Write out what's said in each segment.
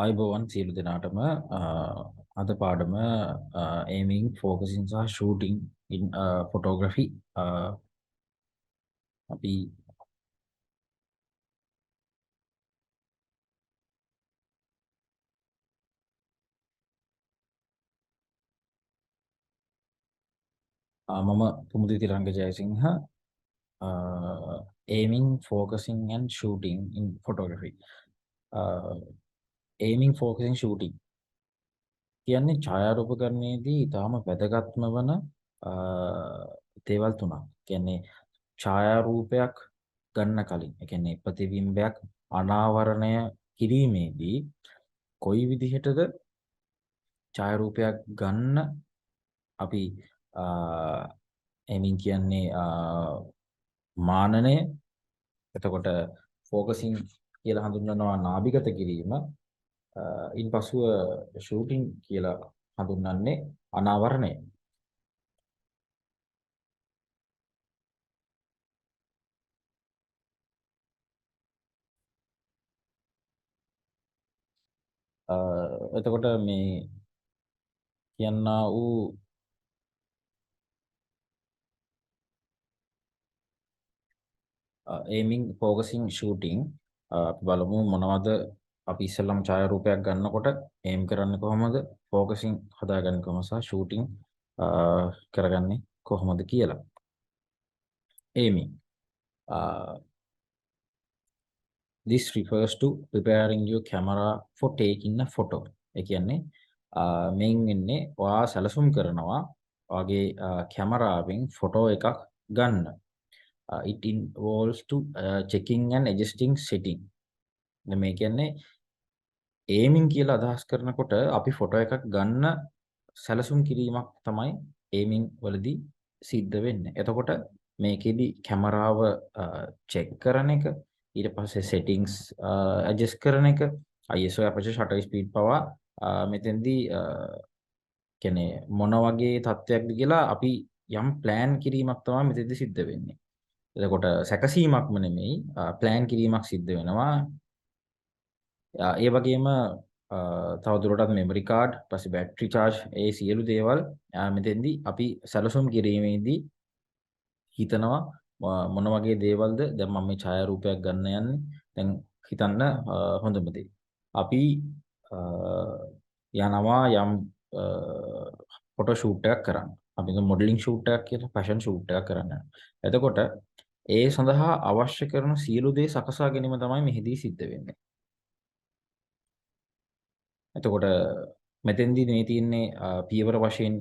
අයිබෝවන් සියලු දෙනාටම අද පාඩම aiming focusing සහ shooting in photography අපි මම කුමුදිති තිරංග Jayasinghe aiming focusing and shooting in photography aiming focusing shooting කියන්නේ ඡායාරූපකරණයේදී ඊටාම වැදගත්ම වන දේවල් තුනක්. කියන්නේ ඡායාරූපයක් ගන්න කලින්, ඒ කියන්නේ ප්‍රතිබිම්බයක් අනාවරණය කිරීමේදී කොයි විදිහටද ඡායාරූපයක් ගන්න අපි එමින් කියන්නේ මානනය, එතකොට ફોકસિંગ කියලා හඳුන්වනවා නාභිගත කිරීම, ඉන්පසුව ෂූටින් කියලා හඳුන්වන්නේ අනාවරණය. එතකොට මේ කියනා වූ aiming focusing shooting අපි බලමු මොනවද අපි ඉස්සෙල්ලාම ඡායාරූපයක් ගන්නකොට aim කරන්නේ කොහොමද, focusing හදාගන්නේ කොහොමද සහ shooting කරගන්නේ කොහොමද කියලා. aiming this refers to preparing your camera for taking a photo. ඒ කියන්නේ මෙයින් වෙන්නේ ඔයා සැලසුම් කරනවා ඔයාගේ කැමරාවෙන් ෆොටෝ එකක් ගන්න. It involves to checking and adjusting setting. මේ කියන්නේ aiming කියලා අදහස් කරනකොට අපි ෆොටෝ එකක් ගන්න සැලසුම් කිරීමක් තමයි aiming වලදී සිද්ධ වෙන්නේ. එතකොට මේකෙදි කැමරාව චෙක් කරන එක, ඊට පස්සේ settings adjust කරන එක, ISO aperture shutter speed පවා මෙතෙන්දී කියන්නේ මොන වගේ තත්ත්වයක්ද කියලා අපි යම් plan කිරීමක් තමයි මෙතෙන්දී සිද්ධ වෙන්නේ. එතකොට සැකසීමක්ම නෙමෙයි, plan කිරීමක් සිද්ධ වෙනවා. ඒ වගේම තව දුරටත් මෙමරි කාඩ්, ඊපස්සේ බැටරි charge, ඒ සියලු දේවල් මෙතෙන්දී අපි සැලසුම් කිරීමේදී හිතනවා මොන වගේ දේවල්ද. දැන් මම මේ ඡායාරූපයක් ගන්න යන්නේ. දැන් හිතන්න හොඳම දේ. අපි යනවා යම් ෆොටෝ ෂූට් එකක් කරන්න. අපි මොඩලින් ෂූට් එකක් කියලා, ෆැෂන් ෂූට් එකක් කරන්න. එතකොට ඒ සඳහා අවශ්‍ය කරන සියලු දේ සකසා ගැනීම තමයි මෙහිදී සිද්ධ වෙන්නේ. එතකොට මෙතෙන්දී මේ තියෙන්නේ පියවර වශයෙන්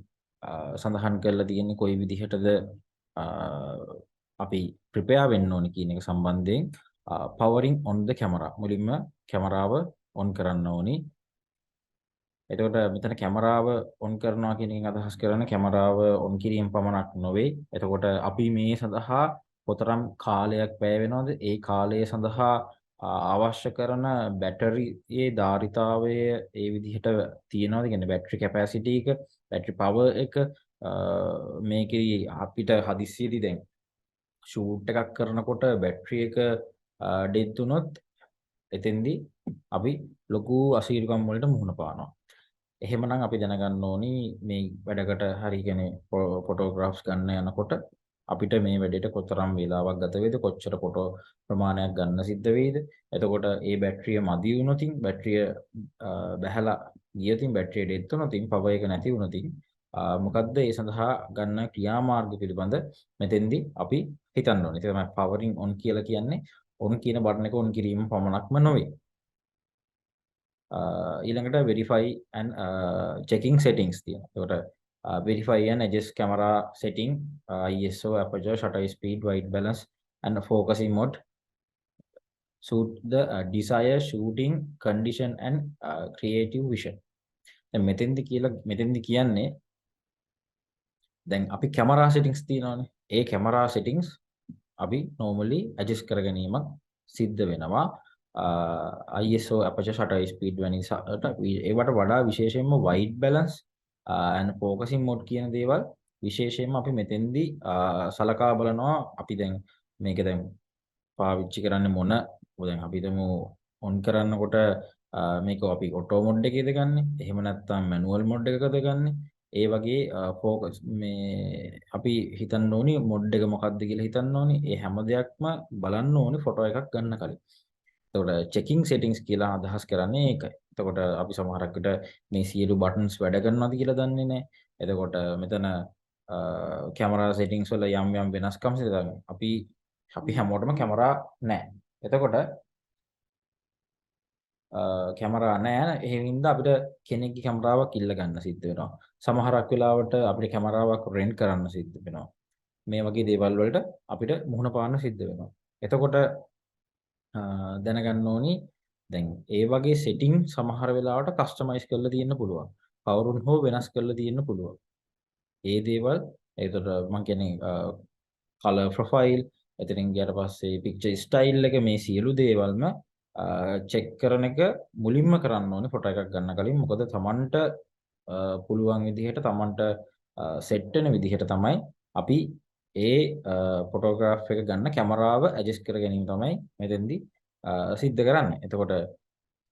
සඳහන් කරලා තියෙන්නේ කොයි විදිහටද අපි ප්‍රිපෙයාර් වෙන්න ඕනේ කියන එක සම්බන්ධයෙන් powering on the camera. මුලින්ම කැමරාව on කරන්න ඕනි. එතකොට මෙතන කැමරාව on කරනවා කියන එකෙන් අදහස් කරන්නේ කැමරාව on කිරීම පමණක් නොවේ. එතකොට අපි මේ සඳහා කොතරම් කාලයක් වැය වෙනවද? ඒ කාලය සඳහා අවශ්‍ය කරන බැටරියේ ධාරිතාවය ඒ විදිහට තියෙනවද? කියන්නේ බැටරි කැපැසිටි එක, බැටරි පවර් එක මේකේ අපිට හදිස්සියේදී දැන් ෂූට් එකක් කරනකොට බැටරි එක ඩෙඩ් වුණොත් එතෙන්දී අපි ලොකු අසීරුකම් වලට මුහුණ පානවා. එහෙමනම් අපි දැනගන්න ඕනි මේ වැඩකට හරි කියන්නේ ෆොටෝග්‍රාෆ්ස් ගන්න යනකොට අපිට මේ වැඩේට කොතරම් වේලාවක් ගත වේද, කොච්චර ෆොටෝ ප්‍රමාණයක් ගන්න සිද්ධ වෙයිද. එතකොට ඒ බැටරිය මදි වුණොතින්, බැටරිය බැහැලා ගියොතින්, බැටරිය ඩෙඩ් වුණොතින්, පවර් එක නැති වුණොතින් මොකද්ද ඒ සඳහා ගන්න ක්‍රියාමාර්ග පිළිබඳ මෙතෙන්දී අපි හිතන්න ඕනේ. ඒක තමයි powering on කියලා කියන්නේ. on කියන බටන් එක on කිරීම පමණක්ම නොවේ. ඊළඟට verify and checking settings තියෙනවා. ඒකට verify and adjust camera setting, ISO, aperture, shutter speed, white balance and focusing mode suit the desired shooting condition and creative vision. දැන් මෙතෙන්දි කියන්නේ දැන් අපි කැමරා settings තියෙනවානේ. ඒ කැමරා settings අපි normally adjust කර ගැනීමක් සිද්ධ වෙනවා. ISO, aperture, shutter speed වැනි ඒවට වඩා විශේෂයෙන්ම white balance and focusing mode කියන දේවල් විශේෂයෙන්ම අපි මෙතෙන්දී සලකා බලනවා. අපි දැන් මේක දැන් පාවිච්චි කරන්නේ මොන දැන් අපි හිතමු on කරනකොට මේක අපි ඔටෝ මොඩ් එකේද ගන්නෙ? එහෙම නැත්නම් මැනුවල් මොඩ් එකකද ගන්නෙ? ඒ වගේ ෆෝකස් මේ අපි හිතන්න ඕනි මොඩ් එක මොකක්ද කියලා හිතන්න ඕනි. ඒ හැම දෙයක්ම බලන්න ඕනි ෆොටෝ එකක් ගන්න කලින්. එතකොට checking settings කියලා අදහස් කරන්නේ ඒකයි. එතකොට අපි සමහරක් විට මේ සියලු buttons වැඩ කරනවද කියලා දන්නේ නැහැ. එතකොට මෙතන කැමරා settings වල යම් යම් වෙනස්කම් අපි හැමෝටම කැමරා නැහැ. එතකොට කැමරා නැහැ. ඒ හින්දා අපිට කෙනෙක්ගේ කැමරාවක් ඉල්ල ගන්න සිද්ධ වෙනවා. සමහරක් වෙලාවට අපිට කැමරාවක් රෙන්ට් කරන්න සිද්ධ වෙනවා. මේ වගේ දේවල් වලට අපිට මුහුණ පාන්න සිද්ධ වෙනවා. එතකොට දැනගන්න ඕනි දැන් ඒ වගේ setting සමහර වෙලාවට customize කරලා තියෙන්න පුළුවන්. කවුරුන් හෝ වෙනස් කරලා තියෙන්න පුළුවන්. ඒ දේවල් එතකොට මම කියන්නේ color profile එතනින් ගියාට පස්සේ picture style එක මේ සියලු දේවල්ම චෙක් කරන එක මුලින්ම කරන්න ඕනේ ෆොටෝ එකක් ගන්න කලින්. මොකද Tamanට පුළුවන් විදිහට Tamanට සෙට් වෙන විදිහට තමයි අපි ඒ ෆොටෝග්‍රාෆ් එක ගන්න කැමරාව ඇඩ්ජස්ට් කර ගැනීම තමයි මෙතෙන්දී සිද්ධ කරන්නේ. එතකොට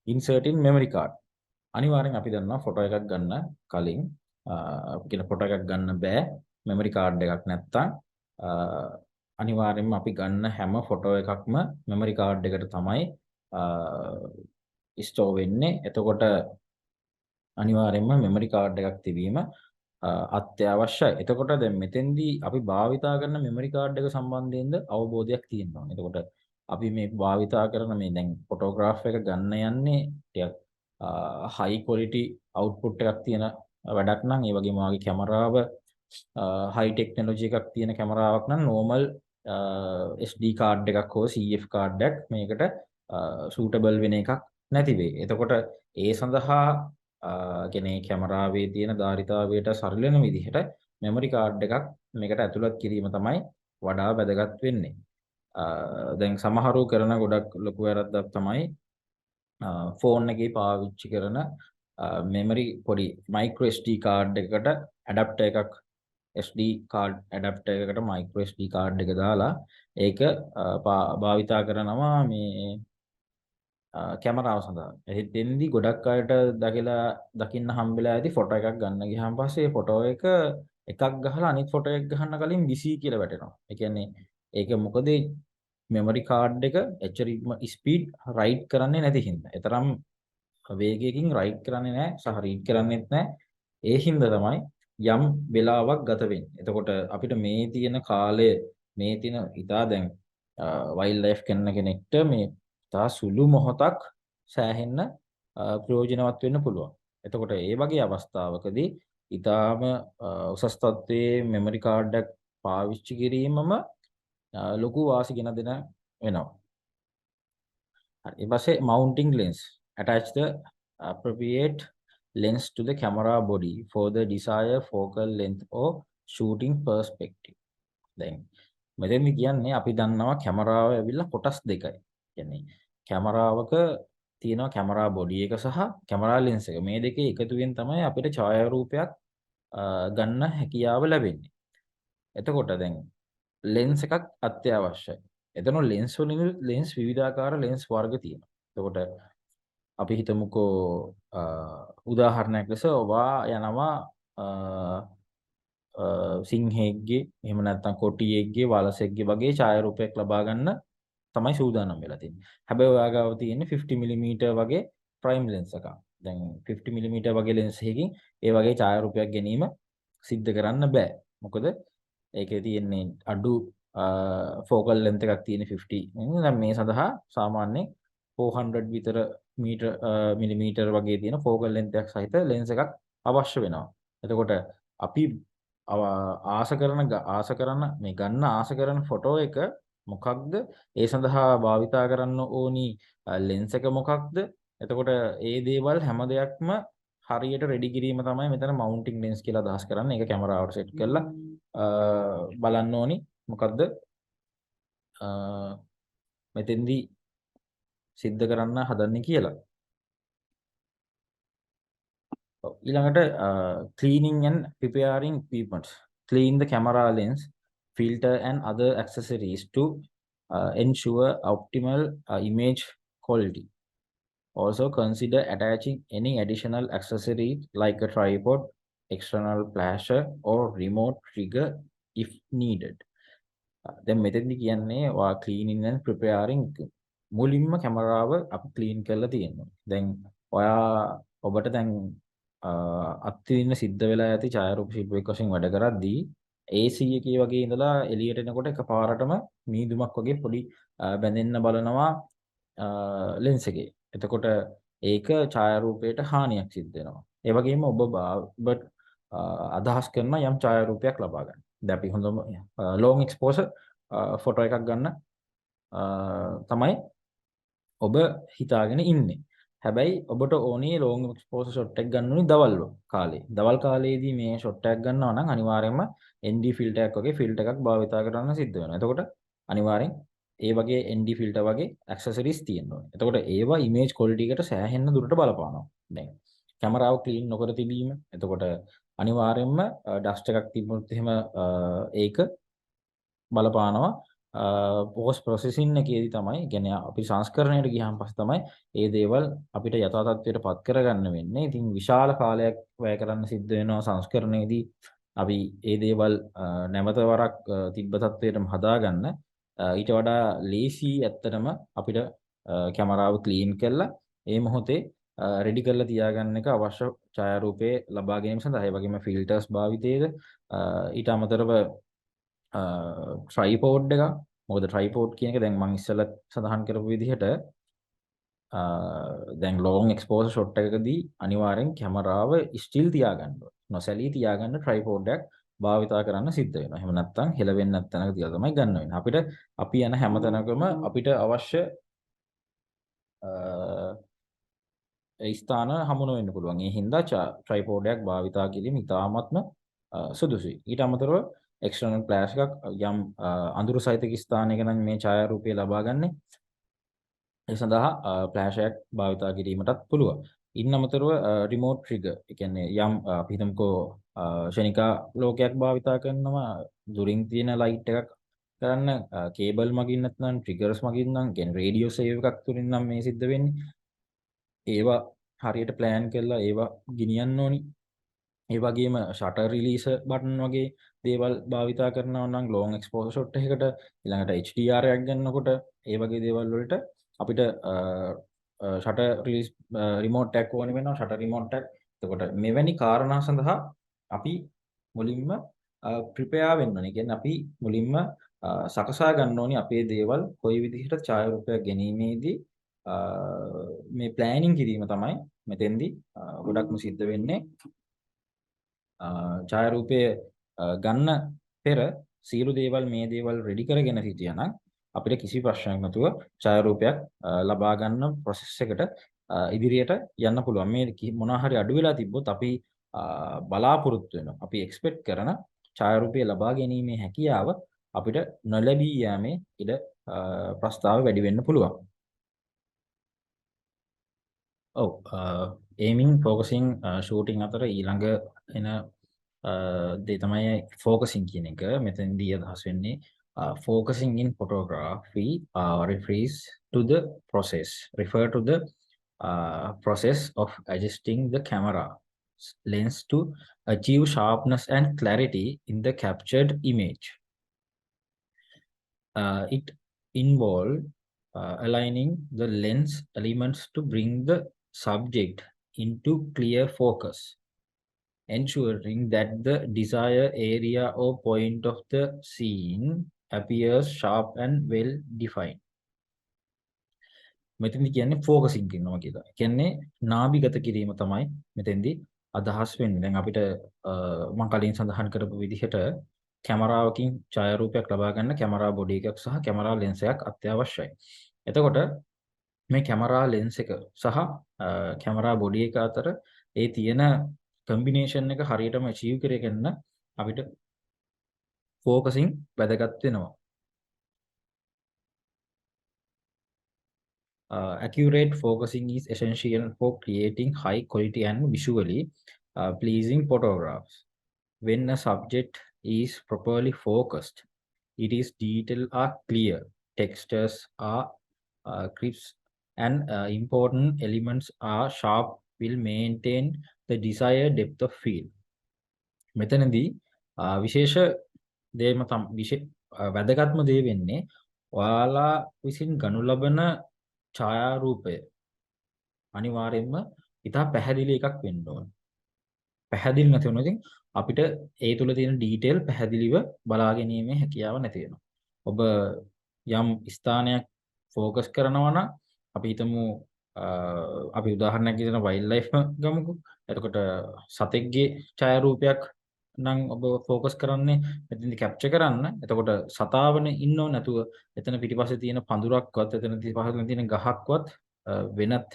insert in memory card අනිවාර්යෙන් අපි දන්නවා ෆොටෝ එකක් ගන්න කලින් කියන ෆොටෝ එකක් ගන්න බෑ මෙමරි කාඩ් එකක් නැත්තම් අනිවාර්යෙන්ම අපි ගන්න හැම ෆොටෝ එකක්ම මෙමරි කාඩ් එකට තමයි ස්ටෝර් වෙන්නේ. එතකොට අනිවාර්යෙන්ම මෙමරි කාඩ් එකක් තිබීම අත්‍යවශ්‍යයි. එතකොට දැන් මෙතෙන්දී අපි භාවිතා කරන මෙමරි කාඩ් එක සම්බන්ධයෙන්ද අවබෝධයක් තියෙන්න ඕනේ. එතකොට අපි මේ භාවිතා කරන මේ දැන් ෆොටෝග්‍රාෆ් එක ගන්න යන්නේ ටිකක් හයි ක්වොලිටි අවුට්පුට් එකක් තියෙන වැඩක් නම් ඒ වගේම වාගේ කැමරාව හයි ටෙක්නොලොජි එකක් තියෙන කැමරාවක් නම් නෝමල් SD කාඩ් එකක් හෝ CF කාඩ් එකක් මේකට සූටබල් වෙන එකක් නැති වෙයි. එතකොට ඒ සඳහා කියන්නේ කැමරාවේ තියෙන ධාරිතාවයට සරිලන විදිහට මෙමරි කාඩ් එකක් මේකට ඇතුළත් කිරීම තමයි වඩා වැදගත් වෙන්නේ. දැන් සමහරව කරන ගොඩක් ලොකු වැරද්දක් තමයි ෆෝන් එකේ පාවිච්චි කරන මෙමරි පොඩි මයික්‍රෝ SD කාඩ් එකකට ඇඩැප්ටර් එකක් SD කාඩ් ඇඩැප්ටර් එකකට මයික්‍රෝ SD කාඩ් එක දාලා ඒක භාවිතා කරනවා මේ කැමරාව සඳහා. එතෙන්දී ගොඩක් අයට දකින්න හම්බෙලා ඇති ෆොටෝ එකක් ගන්න ගියාන් පස්සේ ෆොටෝ එක එකක් ගහලා අනිත් ෆොටෝ එක ගහන්න කලින් බිසි කියලා වැටෙනවා. ඒ කියන්නේ ඒක මොකද මෙමරි කාඩ් එක එච්චරම ස්පීඩ් රයිට් කරන්නේ නැති හින්දා. ඒතරම් වේගයකින් රයිට් කරන්නේ නැහැ සහ රීඩ් කරන්නේත් නැහැ. ඒ හින්දා තමයි යම් වෙලාවක් ගත වෙන්නේ. එතකොට අපිට මේ තියෙන කාලය මේ තියෙන ඉතා දැන් වයිල්ඩ් ලයිෆ් කරන කෙනෙක්ට මේ ඉතා සුළු මොහොතක් සෑහෙන්න ප්‍රයෝජනවත් වෙන්න පුළුවන්. එතකොට ඒ වගේ අවස්ථාවකදී ඉතාම උසස් තත්ත්වයේ මෙමරි කාඩ් එකක් පාවිච්චි කිරීමම ලොකු වාසි ගෙන දෙන වෙනවා. හරි. ඊට පස්සේ mounting lens attach the appropriate lens to the camera body for the desired focal length or shooting perspective. දැන් මෙතෙන්දි කියන්නේ අපි දන්නවා කැමරාව ඇවිල්ලා කොටස් දෙකයි. කියන්නේ කැමරාවක තියෙනවා කැමරා බොඩි එක සහ කැමරා ලෙන්ස් එක. මේ දෙකේ එකතුවෙන් තමයි අපිට ඡායාරූපයක් ගන්න හැකියාව ලැබෙන්නේ. එතකොට දැන් ලෙන්ස් එකක් අත්‍යවශ්‍යයි. එතන ලෙන්ස් වලින් ලෙන්ස් විවිධාකාර ලෙන්ස් වර්ග තියෙනවා. එතකොට අපි හිතමුකෝ උදාහරණයක් ලෙස ඔබා යනවා සිංහෙක්ගේ එහෙම නැත්නම් කොටියෙක්ගේ වලසෙක්ගේ වගේ ඡායාරූපයක් ලබා ගන්න තමයි සූදානම් වෙලා තියෙන්නේ. හැබැයි ඔයා ගාව තියෙන්නේ 50 මිලිමීටර් වගේ ප්‍රයිම් ලෙන්ස් එකක්. දැන් 50 මිලිමීටර් වගේ ලෙන්ස් එකකින් ඒ වගේ ඡායාරූපයක් ගැනීම සිද්ධ කරන්න බෑ. මොකද ඒකේ තියෙන්නේ අඩු ෆෝකල් ලෙන්ත් එකක් තියෙන 50. දැන් මේ සඳහා සාමාන්‍යයෙන් 400 විතර මිලිමීටර් වගේ තියෙන ෆෝකල් ලෙන්ත් එකක් සහිත ලෙන්ස් එකක් අවශ්‍ය වෙනවා. එතකොට අපි ආස කරන මේ ගන්න ආස කරන ෆොටෝ එක මොකක්ද? ඒ සඳහා භාවිතා කරන්න ඕනි ලෙන්ස් එක මොකක්ද? එතකොට ඒ දේවල් හැම දෙයක්ම හරියට රෙඩි කිරීම තමයි මෙතන මවුන්ටින් ලෙන්ස් කියලා අදහස් කරන්නේ. ඒක කැමරාවට සෙට් කරලා බලන්න ඕනි මොකද්ද මෙතෙන්දී සිද්ධ කරන්න හදන්නේ කියලා. ඊළඟට cleaning and preparing equipment. Clean the camera lens, filter and other accessories to ensure optimal image quality. Also consider attaching any additional accessories like a tripod, external flasher or remote trigger if needed. දැන් මෙතෙන්දි කියන්නේ ඔයා cleaning and preparing මුලින්ම කැමරාව අපි clean කරලා තියෙනවා. දැන් ඔබට දැන් අත්විඳින්න සිද්ධ වෙලා ඇති ඡායාරූප ශිල්පියෙක් වශයෙන් වැඩ කරද්දී AC එකේ වගේ ඉඳලා එළියට එනකොට එකපාරටම මීදුමක් වගේ පොඩි බැඳෙන්න බලනවා ලෙන්ස් එකේ. එතකොට ඒක ඡායාරූපයට හානියක් සිද්ධ වෙනවා. ඒ වගේම ඔබ අදහස් කරන යම් ඡායාරූපයක් ලබා ගන්න. දැන් අපි හොඳම ලොන් එක්ස්පෝසර් ෆොටෝ එකක් ගන්න තමයි ඔබ හිතාගෙන ඉන්නේ. හැබැයි ඔබට ඕනේ ලොන් එක්ස්පෝසර් ෂොට් එකක් ගන්න ඕනේ දවල් කාලේ. දවල් කාලේදී මේ ෂොට් එකක් ගන්නවා නම් අනිවාර්යයෙන්ම ND ෆිල්ටර් එකක් වගේ ෆිල්ටර් එකක් භාවිතා කරන්න සිද්ධ වෙනවා. එතකොට අනිවාර්යෙන් ඒ වගේ ND ෆිල්ටර් වගේ ඇක්සසරිස් තියෙන්න ඕනේ. එතකොට ඒවා ඉමේජ් ක්වොලිටි එකට සෑහෙන්න දුරට බලපානවා. දැන් කැමරාව ක්ලීන් නොකර තිබීම. එතකොට අනිවාර්යයෙන්ම ඩස්ට් එකක් තිබුණොත් එහෙම ඒක බලපානවා. පෝස්ට් ප්‍රොසෙසින් එකේදී තමයි කියන්නේ අපි සංස්කරණයට ගියාන් පස්සේ තමයි මේ දේවල් අපිට යථා තත්ත්වයට පත් කරගන්න වෙන්නේ. ඉතින් විශාල කාලයක් වැය කරන්න සිද්ධ වෙනවා සංස්කරණයේදී අපි මේ දේවල් නැවත වරක් තිබ්බ තත්ත්වයටම හදාගන්න. ඊට වඩා ලේසි ඇත්තටම අපිට කැමරාව ක්ලීන් කරලා ඒ මොහොතේ රෙඩි කරලා තියාගන්න එක අවශ්‍ය ඡායාරූපේ ලබා ගැනීම සඳහා. ඒ වගේම ෆිල්ටර්ස් භාවිතයේද ඊට අමතරව ට්‍රයිපෝඩ් එක. මොකද ට්‍රයිපෝඩ් කියන එක දැන් මම ඉස්සෙල්ලා සඳහන් කරපු විදිහට දැන් ලොන් එක්ස්පෝසර් ෂොට් එකකදී අනිවාර්යෙන් කැමරාව ස්ටිල් තියාගන්න ඕනේ. නොසැලී තියාගන්න ට්‍රයිපෝඩ් එකක් භාවිතා කරන්න සිද්ධ වෙනවා. එහෙම නැත්නම් හෙලවෙන්නේ නැත්නම් තියලා තමයි ගන්න වෙන්නේ. අපි යන හැම තැනකම අපිට අවශ්‍ය ස්ථාන හමුන වෙන්න පුළුවන්. ඒ හින්දා ට්‍රයිපෝඩ් එකක් භාවිතා කිරීම ඉතාමත්ම සුදුසුයි. ඊට අමතරව එක්ස්ටර්නල් ෆ්ලෑෂ් එකක් යම් අඳුරු සහිත ස්ථානයක නම් මේ ඡායාරූපය ලබා ගන්නේ. ඒ සඳහා ෆ්ලෑෂ් එකක් භාවිතා කිරීමටත් පුළුවන්. ඉන් අමතරව රිමෝට් ට්‍රිගර්. ඒ කියන්නේ යම් අපි හිතමුකෝ ශනිකා ලෝකයක් භාවිතා කරනවා දුරින් තියෙන ලයිට් එකක් කරන්න කේබල් මගින් නැත්නම් ට්‍රිගර්ස් මගින් නම් කියන්නේ රේඩියෝ සේව් එකක් තුලින් නම් මේ සිද්ධ වෙන්නේ. ඒවා හරියට ප්ලෑන් කරලා ඒවා ගෙනියන්න ඕනි. ඒ වගේම ෂටර් රිලීස් බටන් වගේ දේවල් භාවිතා කරනවා නම් ලොන් එක්ස්පෝසර් ෂොට් එකකට ඊළඟට HDR එකක් ගන්නකොට ඒ වගේ දේවල් වලට අපිට ෂටර් රිලීස් රිමෝට් එකක් ඕනේ වෙනවා ෂටර් රිමෝට් එකක්. එතකොට මෙවැනි කාරණා සඳහා අපි මුලින්ම ප්‍රිපෙයාර් වෙන්න ඕනේ. කියන්නේ අපි මුලින්ම සකසා ගන්න ඕනේ අපේ දේවල් කොයි විදිහට ඡායාරූපයක් ගැනීමේදී මේ ප්ලෑනින් කිරීම තමයි මෙතෙන්දී ගොඩක්ම සිද්ධ වෙන්නේ. ඡායාරූපය ගන්න පෙර සියලු දේවල් මේ දේවල් රෙඩි කරගෙන හිටියානම් අපිට කිසි ප්‍රශ්නයක් නැතුව ඡායාරූපයක් ලබා ගන්න process එකට ඉදිරියට යන්න පුළුවන්. මේ මොනවා හරි අඩු වෙලා තිබ්බොත් අපි බලාපොරොත්තු වෙනවා. අපි එක්ස්පෙක්ට් කරන ඡායාරූපය ලබා ගැනීමේ හැකියාව අපිට නොලැබී යෑමේ ඉඩ ප්‍රස්තාව වැඩි වෙන්න පුළුවන්. ඔව් aiming focusing shooting අතර ඊළඟ එන දේ තමයි focusing කියන එක. මෙතනදී අදහස් වෙන්නේ focusing in photography refer to the process of adjusting the camera lens to achieve sharpness and clarity in the captured image. It involves aligning the lens elements to bring the subject into clear focus, ensuring that the desired area or point of the scene appears sharp and well defined. මෙතෙන්දි කියන්නේ ફોකසින් කරනවා කියලා. කියන්නේ නාභිගත කිරීම තමයි මෙතෙන්දි අදහස් වෙන්නේ. දැන් අපිට මම කලින් සඳහන් කරපු විදිහට කැමරාවකින් ඡායාරූපයක් ලබා ගන්න කැමරා බොඩි එකක් සහ කැමරා ලෙන්ස් එකක් අත්‍යවශ්‍යයි. එතකොට මේ කැමරා ලෙන්ස් එක සහ කැමරා බොඩි එක අතර ඒ තියෙන කම්බිනේෂන් එක හරියටම අචීව් කරගන්න අපිට ફોකසින් වැදගත් වෙනවා. Accurate focusing is essential for creating high quality and visually pleasing photographs. When a subject is properly focused, its details are clear, textures are crisp, and important elements are sharp will maintain the desired depth of field. මෙතනදී විශේෂ දේම වැදගත්ම දේ වෙන්නේ ඔයාලා විසින් ගනු ලබන ඡායාරූපය අනිවාර්යයෙන්ම ඉතා පැහැදිලි එකක් වෙන්න ඕන. පැහැදිලි නැති වුණොත් අපිට ඒ තුල තියෙන ඩීටේල් පැහැදිලිව බලා ගැනීමේ හැකියාව නැති වෙනවා. ඔබ යම් ස්ථානයක් ફોકસ කරනවා නම් අපි හිතමු අපි උදාහරණයක් විදිහට වයිල්ඩ් ලයිෆ් ගමුකෝ. එතකොට සතෙක්ගේ ඡායාරූපයක් නම් ඔබ ફોકસ කරන්නේ මෙතෙන්දි කැප්චර් කරන්න. එතකොට සතාවනේ ඉන්නව නැතුව එතන පිටිපස්සේ තියෙන පඳුරක්වත් එතන පිටිපස්සේ තියෙන ගහක්වත් වෙනත්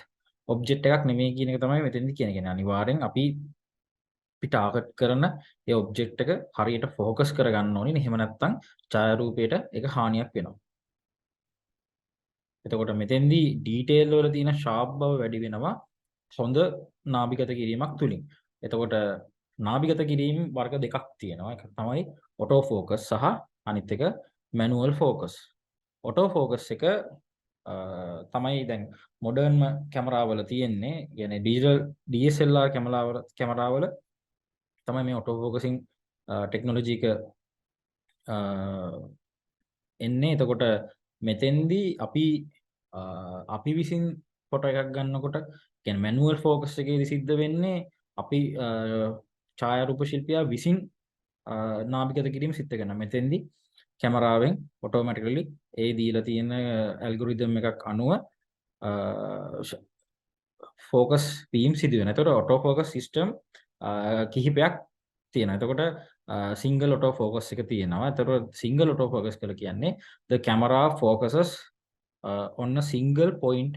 ඔබ්ජෙක්ට් එකක් නෙමෙයි කියන එක තමයි මෙතෙන්දි කියන්නේ. අනිවාර්යෙන් අපි ටාගට් කරන ඒ ඔබ්ජෙක්ට් එක හරියට ફોકસ කරගන්න ඕනේ. එහෙම නැත්නම් ඡායාරූපයට ඒක හානියක් වෙනවා. එතකොට මෙතෙන්දී ඩීටේල් වල තියෙන ෂාප් බව වැඩි වෙනවා හොඳ නාභිගත කිරීමක් තුලින්. එතකොට නාභිගත කිරීම වර්ග දෙකක් තියෙනවා. එක තමයි ඔටෝ ફોකස් සහ අනිත් එක මැනුවල් ફોකස්. ඔටෝ ફોකස් එක තමයි දැන් මොඩර්න් කැමරාවල තියෙන්නේ. يعني ඩිජිටල් DSLR කැමරාවල තමයි මේ ඔටෝ ફોකසින් ටෙක්නොලොජි එක එන්නේ. එතකොට මෙතෙන්දී අපි විසින් ෆොටෝ එකක් ගන්නකොට කියන්නේ මැනුවල් ફોකස් එකේදී සිද්ධ වෙන්නේ අපි ඡායාරූප ශිල්පියා විසින් නාභිගත කිරීම සිද්ධ කරනවා. මෙතෙන්දී කැමරාවෙන් ඔටෝමැටිකලි ඒ දීලා තියෙන ඇල්ගොරිතම් එකක් අනුව ફોකස් වීම සිදු වෙනවා. එතකොට ඔටෝ ફોකස් සිස්ටම් කිහිපයක් තියෙනවා. එතකොට සිංගල් ඔටෝ ફોකස් එක තියෙනවා. එතකොට සිංගල් ඔටෝ ફોකස් කියලා කියන්නේ the camera focuses on a single point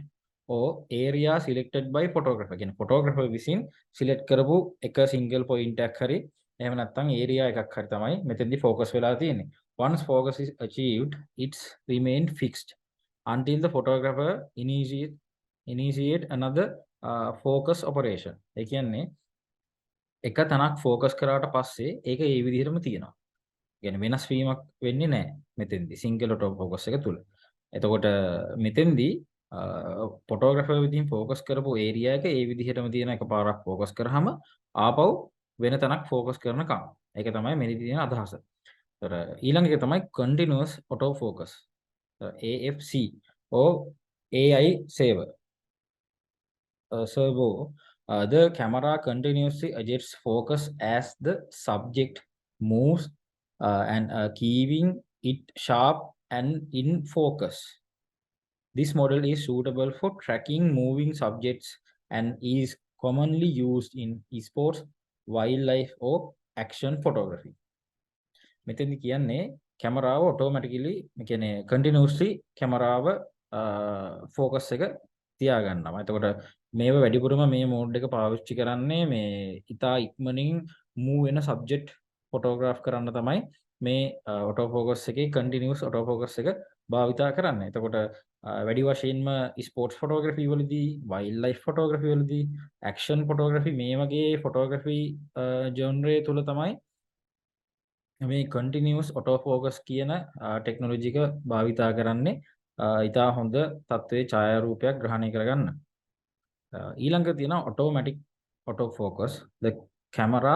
or area selected by photographer. කියන්නේ photographer විසින් සිලෙක්ට් කරපු එක සිංගල් පොයින්ට් එකක් හරි එහෙම නැත්නම් ඒරියා එකක් හරි තමයි මෙතෙන්දී ફોකස් වෙලා තියෙන්නේ. Once focus is achieved, it's remained fixed until the photographer initiate another focus operation. ඒ කියන්නේ එක තැනක් ફોકસ කරාට පස්සේ ඒක ඒ විදිහටම තියෙනවා. කියන්නේ වෙනස් වීමක් වෙන්නේ නැහැ මෙතෙන්දී සිංගල් ඔටෝ ફોකස් එක තුල. එතකොට මෙතෙන්දී ෆොටෝග්‍රැෆර් විදිහින් ફોકસ කරපු ඒරියා එක ඒ විදිහටම තියෙන එකපාරක් ફોકસ කරාම ආපහු වෙන තැනක් ફોકස් කරනකම්. ඒක තමයි මෙතනදී තියෙන අදහස. ඒතර ඊළඟ එක තමයි continuous auto focus. AFC or AI saver. Servo. The camera continuously adjusts focus as the subject moves and keeping it sharp and in focus. This model is suitable for tracking moving subjects and is commonly used in sports, wildlife or action photography. මෙතෙන්දි කියන්නේ කැමරාව automatically කියන්නේ continuously කැමරාව focus එක තියාගන්නවා. එතකොට මේව වැඩිපුරම මේ mode එක පාවිච්චි කරන්නේ මේ ඉතා ඉක්මනින් මූව් වෙන සබ්ජෙක්ට් ෆොටෝග්‍රාෆ් කරන්න තමයි මේ ඔටෝ ફોකස් එකේ කන්ටිනියස් ඔටෝ ફોකස් එක භාවිතා කරන්නේ. එතකොට වැඩි වශයෙන්ම ස්පෝර්ට්ස් ෆොටෝග්‍රැෆි වලදී, වයිල්ඩ් ලයිෆ් ෆොටෝග්‍රැෆි වලදී, ඇක්ෂන් ෆොටෝග්‍රැෆි මේ වගේ ෆොටෝග්‍රැෆි ජොන්රේ තුල තමයි මේ කන්ටිනියස් ඔටෝ ફોකස් කියන ටෙක්නොලොජි එක භාවිතා කරන්නේ ඉතා හොඳ තත්ත්වයේ ඡායාරූපයක් ග්‍රහණය කරගන්න. ඊළඟට තියෙනවා automatic autofocus. The camera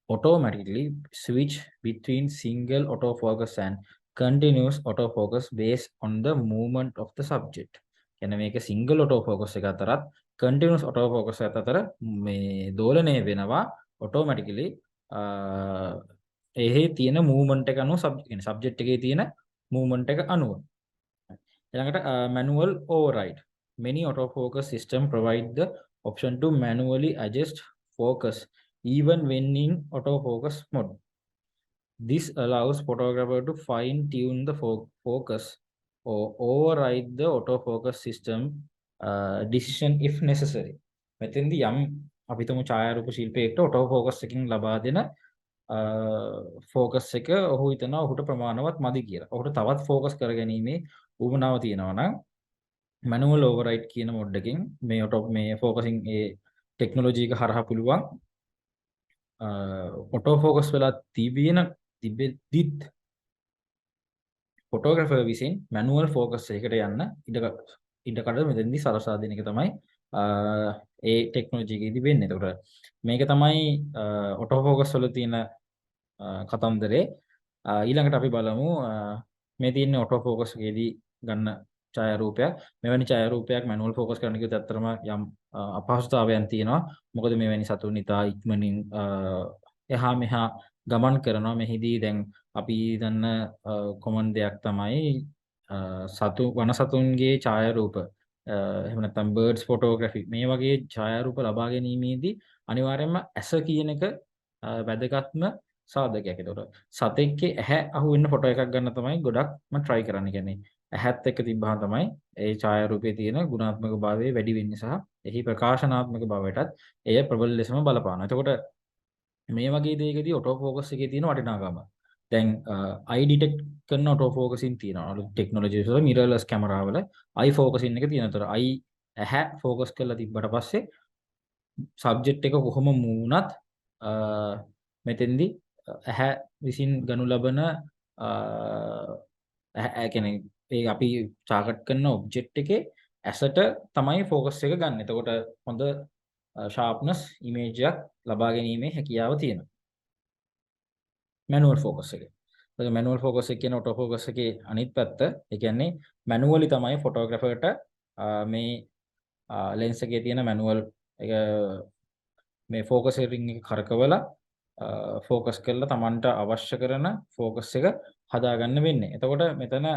automatically switch between single autofocus and continuous autofocus based on the movement of the subject. කියන්නේ මේක single autofocus එක අතරත් continuous autofocus එක අතර මේ දෝලණය වෙනවා automatically එහි තියෙන movement එක අනුව subject එකේ තියෙන movement එක අනුව. ඊළඟට manual override. Many autofocus systems provide the option to manually adjust focus even when in autofocus mode. This allows photographer to fine-tune the focus or override the autofocus system decision if necessary. මෙතෙන්දී යම් අපිටම ඡායාරූප ශිල්පයකට autofocus එකකින් ලබා දෙන focus එක ඔහු හිතනවා ඔහුට ප්‍රමාණවත් මදි කියලා. ඔහුට තවත් focus කරගැනීමේ උවමනාව තියෙනවා නම් manual override කියන මොඩ් එකෙන් මේ focusing ඒ ටෙක්නොලොජි එක හරහා පුළුවන් auto focus වෙලා තිබෙද්දිත් ෆොටෝග්‍රැෆර් විසින් manual focus එකකට යන්න ඉඩ ඉඩකඩ මෙතෙන්දී සලසා දෙන එක තමයි ඒ ටෙක්නොලොජි එකේදී වෙන්නේ. එතකොට මේක තමයි ඔටෝ ෆෝකස් වල තියෙන කතන්දරේ. ඊළඟට අපි බලමු මේ තියෙන ඔටෝ ෆෝකස් එකේදී ගන්න ඡායාරූපයක්. මෙවැනි ඡායාරූපයක් මැනුවල් ෆෝකස් කරන්න කිව්වොත් ඇත්තටම යම් අපහසුතාවයන් තියෙනවා. මොකද මෙවැනි සතුන් ඉතා ඉක්මනින් එහා මෙහා ගමන් කරනවා. මෙහිදී දැන් අපි දන්න කොමන් දෙයක් තමයි වන සතුන්ගේ ඡායාරූප එහෙම නැත්නම් බර්ඩ්ස් ෆොටෝග්‍රැෆි මේ වගේ ඡායාරූප ලබා ගැනීමේදී අනිවාර්යයෙන්ම ඇස කියන එක වැදගත්ම සාධකයක්. ඒතකොට සතෙක්ගේ ඇහැ අහුවෙන්න ෆොටෝ එකක් ගන්න තමයි ගොඩක්ම try කරන්න. කියන්නේ ඇහත් එක්ක තිබ්බහම තමයි ඒ ඡායාරූපයේ තියෙන ගුණාත්මක භාවය වැඩි වෙන්නේ සහ එහි ප්‍රකාශනාත්මක භාවයටත් එය ප්‍රබල ලෙසම බලපානවා. එතකොට මේ වගේ දෙයකදී ඔටෝ ෆෝකස් එකේ තියෙන වටිනාකම. දැන් අයි ඩිටෙක්ට් කරන ඔටෝ ෆෝකසින් තියෙනවා. අලුත් ටෙක්නොලොජිස් වල මිරර්ලස් කැමරා වල අයි ෆෝකසින් එක තියෙනවා. ඒතර අයි ඇහැ ෆෝකස් කරලා තිබ්බට පස්සේ සබ්ජෙක්ට් එක කොහොම මූණත් මෙතෙන්දී ඇහැ විසින් ගනු ලබන ඇහැ කියන්නේ ඒ අපි ටාගට් කරන ඔබ්ජෙක්ට් එකේ ඇසට තමයි ෆෝකස් එක ගන්න. එතකොට හොඳ ෂාප්නස් ඉමේජ් එකක් ලබා ගැනීමේ හැකියාව තියෙනවා. මැනුවල් ෆෝකස් එකේ. ඒක මැනුවල් ෆෝකස් එක කියන ඔටෝ ෆෝකස් එකේ අනිත් පැත්ත. ඒ කියන්නේ මැනුවලි තමයි ෆොටෝග්‍රැෆර්ට මේ ලෙන්ස් එකේ තියෙන මැනුවල් එක මේ ෆෝකස් රින් එක කරකවලා ෆෝකස් කරලා Tamanට අවශ්‍ය කරන ෆෝකස් එක හදාගන්න වෙන්නේ. එතකොට මෙතන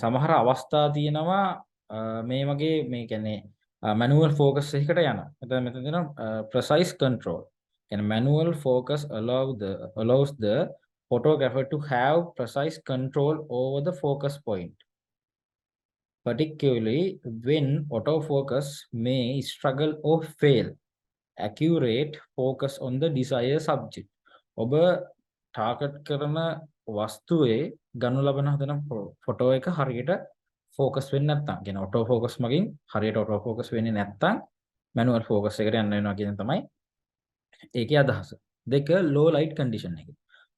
සමහර අවස්ථා තියෙනවා මේ වගේ මේ කියන්නේ manual focus එකකට යනවා. මෙතන තියෙනවා precise control. කියන්නේ manual focus allows the photographer to have precise control over the focus point, particularly when autofocus may struggle or fail accurate focus on the desired subject. ඔබ ටාගට් කරන වස්තුවේ ගනු ලබන හදන ෆොටෝ එක හරියට ફોકસ වෙන්නේ නැත්නම් කියන ඔටෝ ફોකස් මගින් හරියට ඔටෝ ફોකස් වෙන්නේ නැත්නම් මැනුවල් ફોකස් එකට යන්න වෙනවා කියන තමයි ඒකේ අදහස. දෙක ලෝ ලයිට් කන්ඩිෂන් එකේ.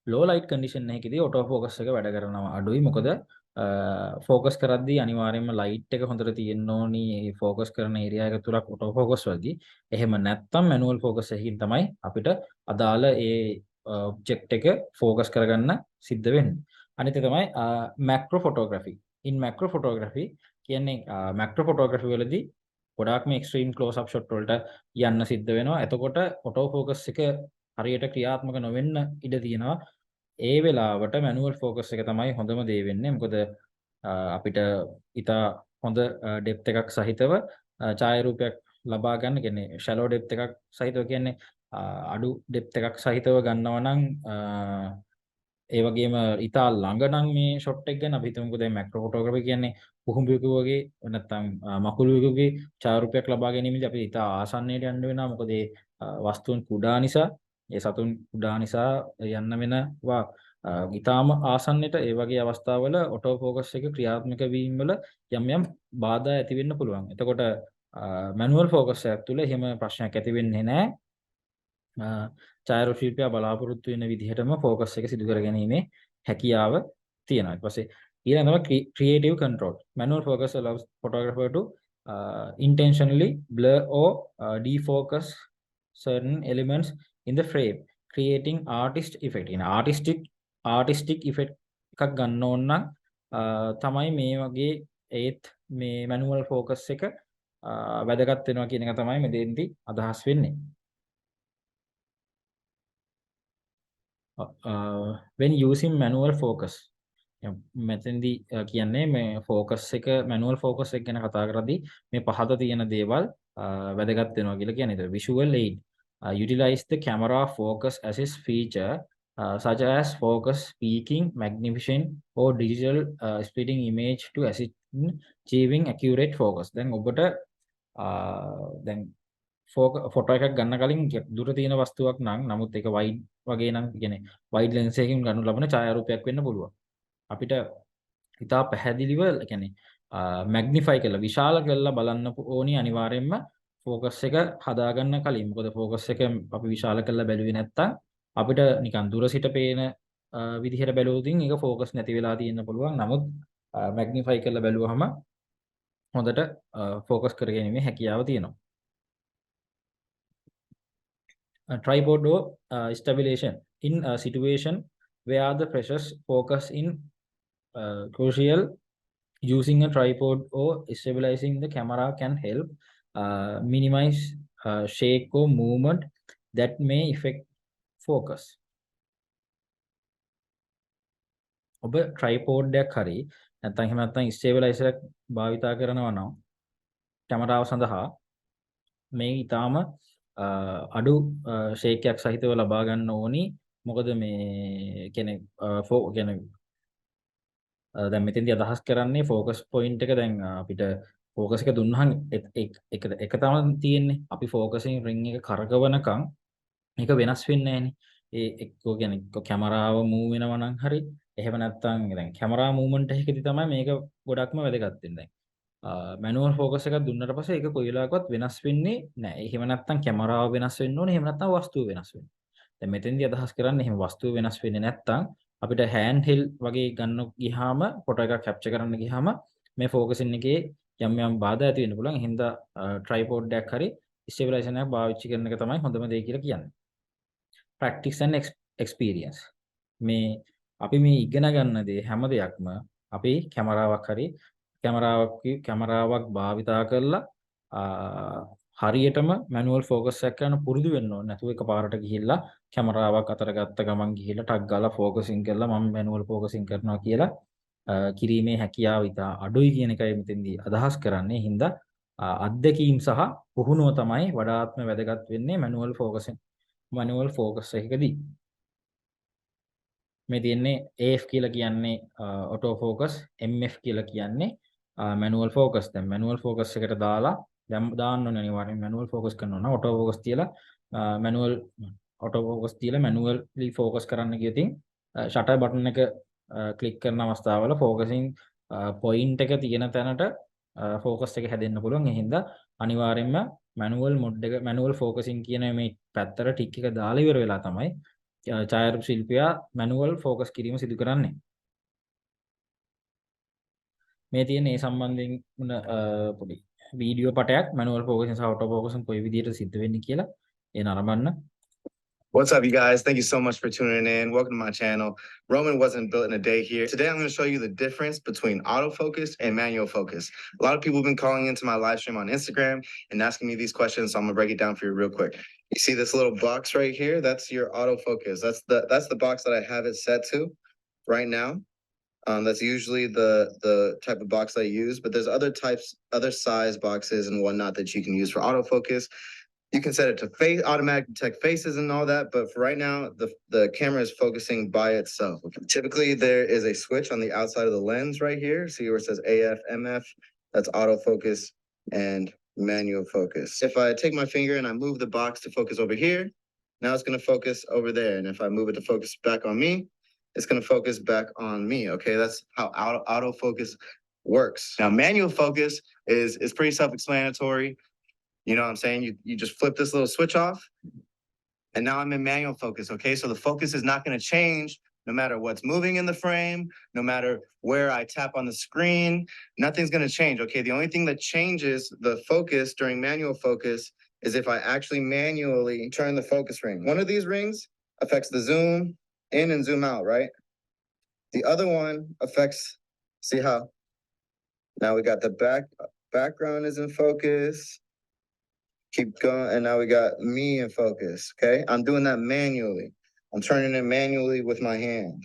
ලෝ ලයිට් කන්ඩිෂන් එකේදී ඔටෝ ફોකස් එක වැඩ කරනවා අඩුයි. මොකද ફોකස් කරද්දී අනිවාර්යයෙන්ම ලයිට් එක හොඳට තියෙන්න ඕනි. මේ ફોකස් කරන ඒරියා එක තුලක් ඔටෝ ફોකස් වලදී. එහෙම නැත්නම් මැනුවල් ફોකස් එකකින් තමයි අපිට අදාළ ඒ ඔබ්ජෙක්ට් එක ફોකස් කරගන්න සිද්ධ වෙන්නේ. අනිත් එක තමයි මැක්‍රෝ ෆොටෝග්‍රැෆි. in macro photography කියන්නේ macro photography වලදී ගොඩාක්ම extreme close up shot වලට යන්න සිද්ධ වෙනවා. එතකොට auto focus එක හරියට ක්‍රියාත්මක නොවෙන්න ඉඩ තියෙනවා. ඒ වෙලාවට manual focus එක තමයි හොඳම දේ වෙන්නේ. මොකද අපිට ඉතා හොඳ depth එකක් සහිතව ඡායාරූපයක් ලබා ගන්න කියන්නේ shallow depth එකක් සහිතව කියන්නේ අඩු depth එකක් සහිතව ගන්නවා නම් ඒ වගේම ඉතා ළඟ නම් මේ ෂොට් එක ගන්න අපි හිතමුකෝ දැන් මැක්‍රෝ ෆොටෝග්‍රැෆි කියන්නේ කුහුඹුවෙකු වගේ නැත්නම් මකුළුවෙකුගේ ඡායාරූපයක් ලබා ගැනීමදී අපි ඉතා ආසන්නයට යන්න වෙනවා. මොකද ඒ වස්තුන් කුඩා නිසා, ඒ සතුන් කුඩා නිසා යන්න වෙනවා. ඉතාම ආසන්නයට ඒ වගේ අවස්ථාවල ඔටෝ ෆෝකස් එක ක්‍රියාත්මක වීම වල යම් යම් බාධා ඇති වෙන්න පුළුවන්. එතකොට මැනුවල් ෆෝකස් එකක් තුල එහෙම ප්‍රශ්නයක් ඇති වෙන්නේ නැහැ. ඡායාරූප ශිල්පියා බලාපොරොත්තු වෙන විදිහටම ફોකස් එක සිදු කරගැනීමේ හැකියාව තියෙනවා. ඊට පස්සේ ඊළඟ තමයි creative control. Manual focus allows photographer to intentionally blur or defocus certain elements in the frame, creating artist effect. artistic effect එකක් ගන්න ඕන නම් තමයි මේ වගේ ඒත් මේ manual focus එක වැදගත් වෙනවා කියන එක තමයි මෙතෙන්දී අදහස් වෙන්නේ. when using manual focus මෙතෙන්දී කියන්නේ මේ focus එක manual focus එක ගැන කතා කරද්දී මේ පහත තියෙන දේවල් වැදගත් වෙනවා කියලා කියන්නේ. ඒක visual aid utilize the camera focus assist feature such as focus peaking, magnification or digital splitting image to assist in achieving accurate focus. දැන් ඔබට දැන් ෆොටෝ එකක් ගන්න කලින් දුර තියෙන වස්තුවක් නම් නමුත් ඒක වයිඩ් වගේ නම් කියන්නේ වයිඩ් ලෙන්ස් එකකින් ගනු ලබන ඡායාරූපයක් වෙන්න පුළුවන්. අපිට ඉතා පැහැදිලිව කියන්නේ මැග්නිෆයි කරලා විශාල කරලා බලන්න ඕනි අනිවාර්යයෙන්ම ફોකස් එක හදාගන්න කලින්. මොකද ફોකස් එක අපි විශාල කරලා බැලුවේ නැත්තම් අපිට නිකන් දුර සිට පේන විදිහට බැලුවොත් ඒක ફોකස් නැති වෙලා තියෙන්න පුළුවන්. නමුත් මැග්නිෆයි කරලා බැලුවහම හොඳට ફોකස් කරගැනීමේ හැකියාව තියෙනවා. Tripod or stabilization in a situation where the pressures focus in crucial. Using a tripod or stabilizing the camera can help minimize shake or movement that may affect focus. ඔබ tripod එකක් හරි නැත්නම් එහෙම නැත්නම් stabilizer එකක් භාවිතා කරනවා නම් කැමරාව සඳහා මේ ඊටාම අඩු shake එකක් සහිතව ලබා ගන්න ඕනි. මොකද මේ කියන්නේ දැන් මෙතෙන්දී අදහස් කරන්නේ ફોකස් පොයින්ට් එක දැන් අපිට ફોකස් එක දුන්නාම එක තමයි තියෙන්නේ. අපි ෆෝකසින් රින් එක කරකවනකම් ඒක වෙනස් වෙන්නේ නැහනේ. එක්කෝ කියන්නේ එක්කෝ කැමරාව මූව් වෙනවා නම් හරි එහෙම නැත්නම් දැන් කැමරා මූව්මන්ට් එකකදී තමයි මේක ගොඩක්ම වැදගත් වෙන්නේ. දැන් මැනුවල් ෆෝකස් එකක් දුන්නට පස්සේ ඒක කොයි වෙලාවකවත් වෙනස් වෙන්නේ නැහැ. එහෙම නැත්නම් කැමරාව වෙනස් වෙන්න ඕනේ. එහෙම නැත්නම් වස්තුව වෙනස් වෙන්න. දැන් මෙතෙන්දී අදහස් කරන්නේ එහෙම වස්තුව වෙනස් වෙන්නේ නැත්නම් අපිට හෑන්ඩ් හෙල් වගේ ගන්න ගියාම ෆොටෝ එකක් කැප්චර් කරන්න ගියාම මේ ෆෝකසින් එකේ යම් යම් බාධා ඇති වෙන්න පුළුවන්. එහෙනම් ට්‍රයිපෝඩ් එකක් හරි ස්ටෙබිලයිසර් එකක් පාවිච්චි කරන එක තමයි හොඳම දේ කියලා කියන්නේ. practice and experience. මේ අපි මේ ඉගෙන ගන්න දේ හැම දෙයක්ම අපි කැමරාවක් භාවිතා කරලා හරියටම මැනුවල් ෆෝකස් එකක් කරන පුරුදු වෙන්න ඕනේ. නැතුව එකපාරට ගිහිල්ලා කැමරාවක් අතර ගත්ත ගමන් ගිහිල්ලා ටක් ගාලා ෆෝකසින් කරලා මම මැනුවල් ෆෝකසින් කරනවා කියලා කිරීමේ හැකියාව ඉතා අඩුයි කියන එකයි මෙතෙන්දී අදහස් කරන්නේ. හින්දා අත්දැකීම් සහ පුහුණුව තමයි වඩාත්ම වැදගත් වෙන්නේ මැනුවල් ෆෝකස් එකකදී. මේ තියෙන්නේ AF කියලා කියන්නේ ඔටෝ ෆෝකස්, MF කියලා කියන්නේ මැනුවල් ෆෝකස්. දැන් මැනුවල් ෆෝකස් එකට දාලා දාන්න ඕනේ අනිවාර්යෙන් මැනුවල් ෆෝකස් කරනවා නම් ඔටෝ ෆෝකස් තියලා මැනුවල්ලි ෆෝකස් කරන්න කියතින් ෂටර් බටන් එක ක්ලික් කරන අවස්ථාවල ෆෝකසින් පොයින්ට් එක තියෙන තැනට ෆෝකස් එක හැදෙන්න පුළුවන්. ඒ හින්දා අනිවාර්යෙන්ම මැනුවල් ෆෝකසින් කියන මේ පැත්තට ටික් එක දාලා ඉවර වෙලා තමයි ඡායාරූප ශිල්පියා මැනුවල් ෆෝකස් කිරීම සිදු කරන්නේ. මේ තියෙන ඒ සම්බන්ධයෙන් පොඩි වීඩියෝ පටයක් මැනුවල් ෆෝකසින් සහ ඔටෝ ෆෝකසින් කොයි විදිහට සිද්ධ වෙන්නේ කියලා ඒ නරඹන්න. What's up, you guys? Thank you so much for tuning in. Welcome to my channel. Roman wasn't built in a day here. Today, I'm going to show you the difference between autofocus and manual focus. A lot of people have been calling into my live stream on Instagram and asking me these questions, so I'm going to break it down for you real quick. You see this little box right here? That's your autofocus. That's the box that I have it set to right now. That's usually the type of box I use, but there's other size boxes and whatnot that you can use for autofocus. You can set it to automatic detect faces and all that, but for right now, the camera is focusing by itself. Typically, there is a switch on the outside of the lens right here. See where it says AF, MF, that's autofocus and manual focus. If I take my finger and I move the box to focus over here, now it's going to focus over there. And if I move it to focus back on me, it's going to focus back on me. Okay, that's how autofocus works. Now, manual focus is pretty self-explanatory. You know what I'm saying? You just flip this little switch off, and now I'm in manual focus, okay? So the focus is not going to change no matter what's moving in the frame, no matter where I tap on the screen, nothing's going to change, okay? The only thing that changes the focus during manual focus is if I actually manually turn the focus ring. One of these rings affects the zoom in and zoom out, right? The other one affects, see how? Now we got the background is in focus. Keep going, and now we got me in focus, okay? I'm doing that manually. I'm turning it manually with my hand,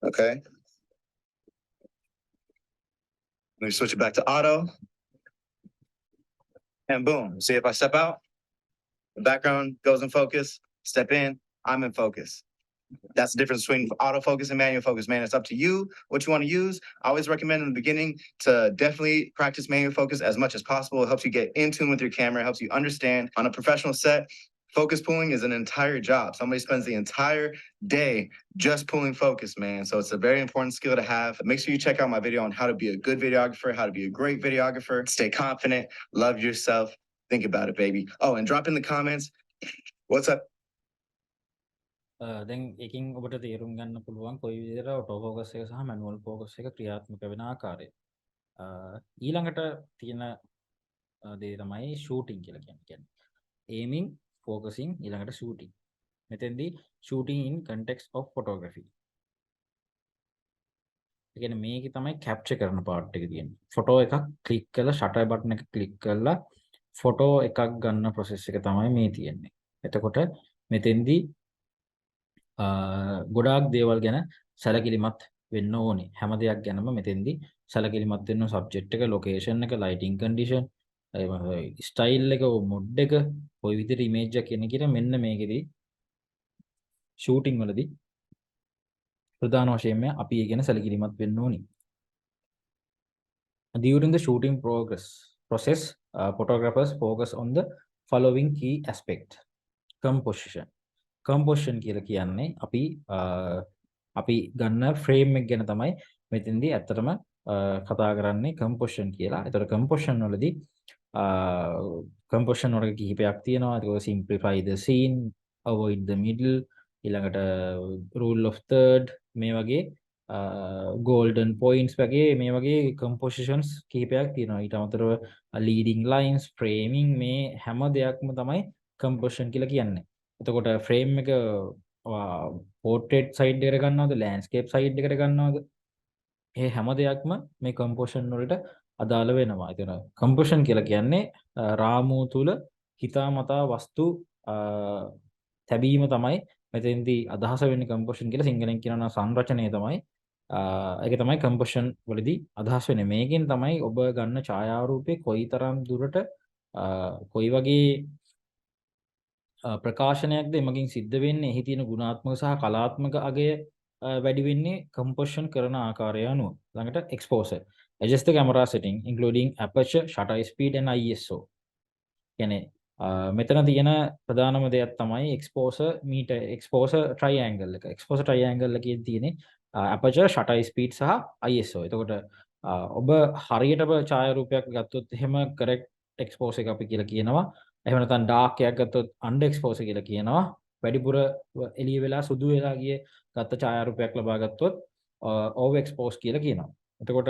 okay? Let me switch it back to auto, and boom. See, if I step out, the background goes in focus, step in, I'm in focus. That's the difference between autofocus and manual focus, man. It's up to you what you want to use. I always recommend in the beginning to definitely practice manual focus as much as possible. It helps you get in tune with your camera. It helps you understand. On a professional set, focus pulling is an entire job. Somebody spends the entire day just pulling focus, man. So it's a very important skill to have. Make sure you check out my video on how to be a good videographer, how to be a great videographer. Stay confident, love yourself. Think about it, baby. Oh, and drop in the comments, what's up? දැන් එකකින් ඔබට තේරුම් ගන්න පුළුවන් කොයි විදිහට auto focus එක සහ මැනුවල් ෆෝකස් එක ක්‍රියාත්මක වෙන ආකාරය. ඊළඟට තියෙන දේ තමයි ෂූටින් කියලා කියන්නේ. ඒමින්, ෆෝකසින්, ඊළඟට ෂූටින්. මෙතෙන්දී shooting in context of photography. ඒ කියන්නේ මේකේ තමයි කැප්චර් කරන පාර්ට් එක තියෙන්නේ. ෆොටෝ එකක් ක්ලික් කරලා ෂටර් බටන් එක ක්ලික් කරලා ෆොටෝ එකක් ගන්න ප්‍රොසෙස් එක තමයි මේ තියෙන්නේ. එතකොට මෙතෙන්දී ගොඩාක් දේවල් ගැන සැලකිලිමත් වෙන්න ඕනේ. හැම දෙයක් ගැනම මෙතෙන්දී සැලකිලිමත් වෙන්න සබ්ජෙක්ට් එක, ලොකේෂන් එක, ලයිටින් කන්ඩිෂන්, ස්ටයිල් එක, මොඩ් එක, කොයි විදිහට ඉමේජ් එක කියන කිර මෙන්න මේකෙදී ෂූටින් වලදී ප්‍රධාන වශයෙන්ම අපි ඒ ගැන සැලකිලිමත් වෙන්න ඕනේ. During the shooting process, photographers focus on the following key aspect. Composition. Composition කියලා කියන්නේ අපි ගන්න ෆ්‍රේම් එක ගැන තමයි මෙතෙන්දී ඇත්තටම කතා කරන්නේ composition කියලා. ඒතර composition වලදී composition වල කිහිපයක් තියෙනවා. ඒක simplify the scene, avoid the middle, ඊළඟට rule of third මේ වගේ golden points වගේ මේ වගේ compositions කිහිපයක් තියෙනවා. ඊට අමතරව leading lines, framing මේ හැම දෙයක්ම තමයි composition කියලා කියන්නේ. එතකොට ෆ්‍රේම් එක පෝර්ට්‍රේට් සයිඩ් එකට ගන්නවද, ලෑන්ඩ්ස්කේප් සයිඩ් එකට ගන්නවද? මේ හැම දෙයක්ම මේ කම්පොසිෂන් වලට අදාළ වෙනවා. ඒතන කම්පොසිෂන් කියලා කියන්නේ රාමුව තුල හිතාමතා වස්තු තැබීම තමයි මෙතෙන්දී අදහස වෙන්නේ කම්පොසිෂන් කියලා. සිංහලෙන් කියනවා නම් සංරචනය තමයි. ඒක තමයි කම්පොසිෂන් වලදී අදහස් වෙන්නේ. මේකෙන් තමයි ඔබ ගන්න ඡායාරූපේ කොයිතරම් දුරට කොයි වගේ ප්‍රකාශනයක්ද එමගින් සිද්ධ වෙන්නේ. එහි තියෙන ගුණාත්මක සහ කලාත්මක අගය වැඩි වෙන්නේ කම්පොසිෂන් කරන ආකාරය අනුව. ළඟට exposure. Adjust the camera setting including aperture, shutter speed and ISO. කියන්නේ මෙතන තියෙන ප්‍රධානම දෙයක් තමයි exposure triangle එක. exposure triangle එකේ තියෙන්නේ aperture, shutter speed සහ ISO. එතකොට ඔබ හරියටම ඡායාරූපයක් ගත්තොත් එහෙම correct expose එක අපි කියලා කියනවා. එහෙම නැත්නම් ඩාර්ක් එකක් ගත්තොත් under expose කියලා කියනවා. වැඩිපුර එළිය වෙලා සුදු වෙලා ගිය ගත්ත ඡායාරූපයක් ලබා ගත්තොත් over expose කියලා කියනවා. එතකොට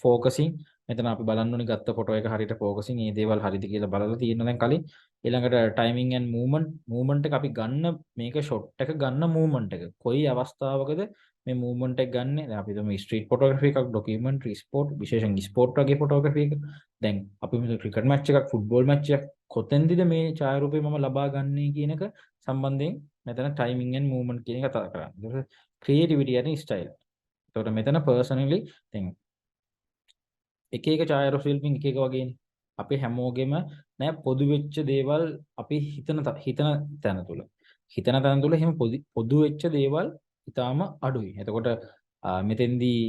focusing මෙතන අපි බලන්න ඕනේ ගත්ත ෆොටෝ එක හරියට focusing මේ දේවල් හරියද කියලා බලලා තියෙනවා දැන් කලින්. ඊළඟට timing and movement එක අපි ගන්න මේක shot එක ගන්න movement එක. කොයි අවස්ථාවකද මේ movement එක ගන්න? දැන් අපි හිතමු street photography එකක්, documentary, sport, විශේෂයෙන් sport වගේ photography එක. දැන් අපි හිතමු cricket match එකක්, football match එකක් කොතෙන්දද මේ ඡායාරූපේ මම ලබා ගන්නේ කියන එක සම්බන්ධයෙන් මෙතන timing and movement කියන එක කතා කරන්නේ. ඊට පස්සේ creativity and style. එතකොට මෙතන personally දැන් එක එක ඡායාරූප ශිල්පීන් එක එක වගේනේ. අපි හැමෝගෙම නෑ පොදු වෙච්ච දේවල් අපි හිතන තැන තුල. හිතන තැන තුල එහෙම පොදු වෙච්ච දේවල් ඊටාම අඩුයි. එතකොට මෙතෙන්දී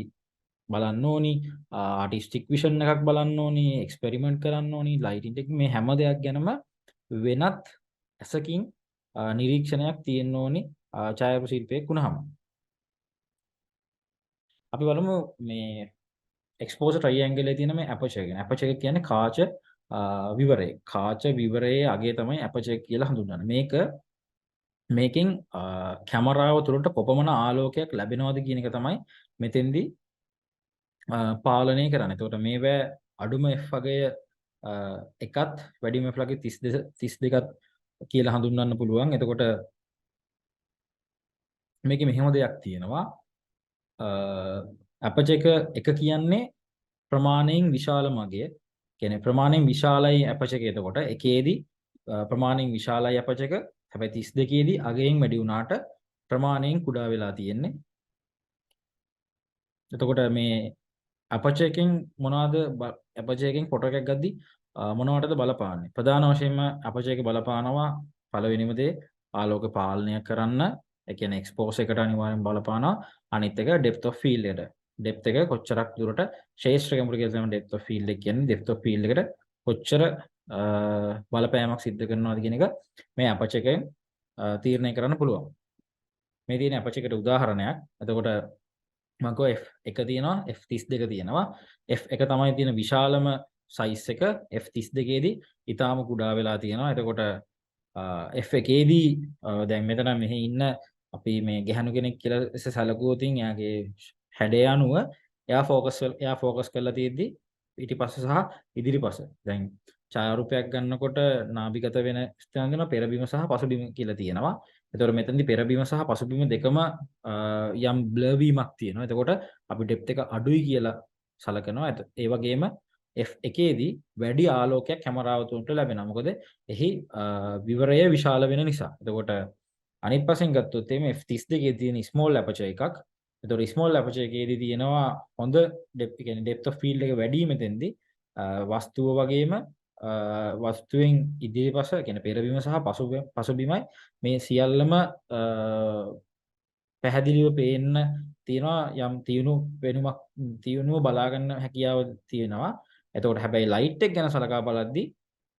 බලන්න ඕනි ආටිස්ටික් විෂන් එකක් බලන්න ඕනි, එක්ස්පෙරිමන්ට් කරන්න ඕනි, ලයිටින් ටෙක් මේ හැම දෙයක් ගැනම වෙනත් ඇසකින් නිරීක්ෂණයක් තියෙන්න ඕනි ඡායාරූප ශිල්පියෙක් වුණාම. අපි බලමු මේ exposure triangle එකේ තියෙන මේ aperture එක. aperture එක කියන්නේ කාච විවරය. කාච විවරයේ අගය තමයි aperture කියලා හඳුන්වන්නේ. මේකෙන් කැමරාව තුළට කොපමණ ආලෝකයක් ලැබෙනවද කියන එක තමයි මෙතෙන්දී පාලනය කරන්නේ. එතකොට මේවැ අඩුම f අගය එකත් වැඩිම f අගය 32ත් කියලා හඳුන්වන්න පුළුවන්. එතකොට මේකේ මෙහෙම දෙයක් තියෙනවා. aperture එක කියන්නේ ප්‍රමාණයෙන් විශාල මගය. කියන්නේ ප්‍රමාණයෙන් විශාලයි aperture එක. එතකොට එකේදී ප්‍රමාණයෙන් විශාලයි aperture එක. හැබැයි 32 දී අගයෙන් වැඩි වුණාට ප්‍රමාණයෙන් කුඩා වෙලා තියෙන්නේ. එතකොට මේ aperture එකෙන් මොනවාද aperture එකෙන් ෆොටෝ එකක් ගද්දි මොනවටද බලපාන්නේ? ප්‍රධාන වශයෙන්ම aperture එක බලපානවා පළවෙනිම දේ ආලෝක පාලනය කරන්න. ඒ කියන්නේ expose එකට අනිවාර්යෙන් බලපානවා. අනිත් එක depth of field එකට. depth එක කොච්චරක් දුරට ශේෂ්ත්‍ර ගැඹුර කියලා තමයි depth of field එක කියන්නේ. depth of field එකට කොච්චර බලපෑමක් සිද්ධ කරනවද කියන එක මේ aperture එකෙන් තීරණය කරන්න පුළුවන්. මේ තියෙන aperture එකට උදාහරණයක්. එතකොට මම කෝ f1 තියෙනවා, f32 තියෙනවා. f1 තමයි තියෙන විශාලම size එක. f32 දී ඊටාම කුඩා වෙලා තියෙනවා. එතකොට F එකේදී දැන් මෙතන මෙහි ඉන්න අපි මේ ගැහණු කෙනෙක් කියලා සැලකුවොත් එයාගේ හැඩය අනුව එයා ફોකස් කරලා තියෙද්දි පිටිපස්ස සහ ඉදිරිපස. දැන් ඡායාරූපයක් ගන්නකොට නාභිගත වෙන ස්ථාන දෙනවා පෙරබිම සහ පසුබිම කියලා තියෙනවා. එතකොට මෙතනදී පෙරබිම සහ පසුබිම දෙකම යම් බ්ලර් වීමක් තියෙනවා. එතකොට අපි ඩෙප්ත් එක අඩුයි කියලා සලකනවා. ඒ වගේම F එකේදී වැඩි ආලෝකයක් කැමරාව තුළට ලැබෙනවා. මොකද එහි විවරය විශාල වෙන නිසා. එතකොට අනිත් පස්සෙන් ගත්තොත් එimhe F32 තියෙන ස්මෝල් ඇපර්චර් එකක්. එතකොට ස්මෝල් ඇපර්චර් එකේදී තියෙනවා හොඳ ඩෙප්ත් කියන්නේ ඩෙප්ත් ඔෆ් ෆීල්ඩ් එක වැඩි මෙතෙන්දී වස්තුව වගේම වස්තුවෙන් ඉදිරිපස කියන්නේ පෙරබිම සහ පසුබිමයි මේ සියල්ලම පැහැදිලිව පේන්න තියෙනවා යම් තියුණුව බලා ගන්න හැකියාව තියෙනවා. එතකොට හැබැයි ලයිට් එක ගැන සලකා බලද්දී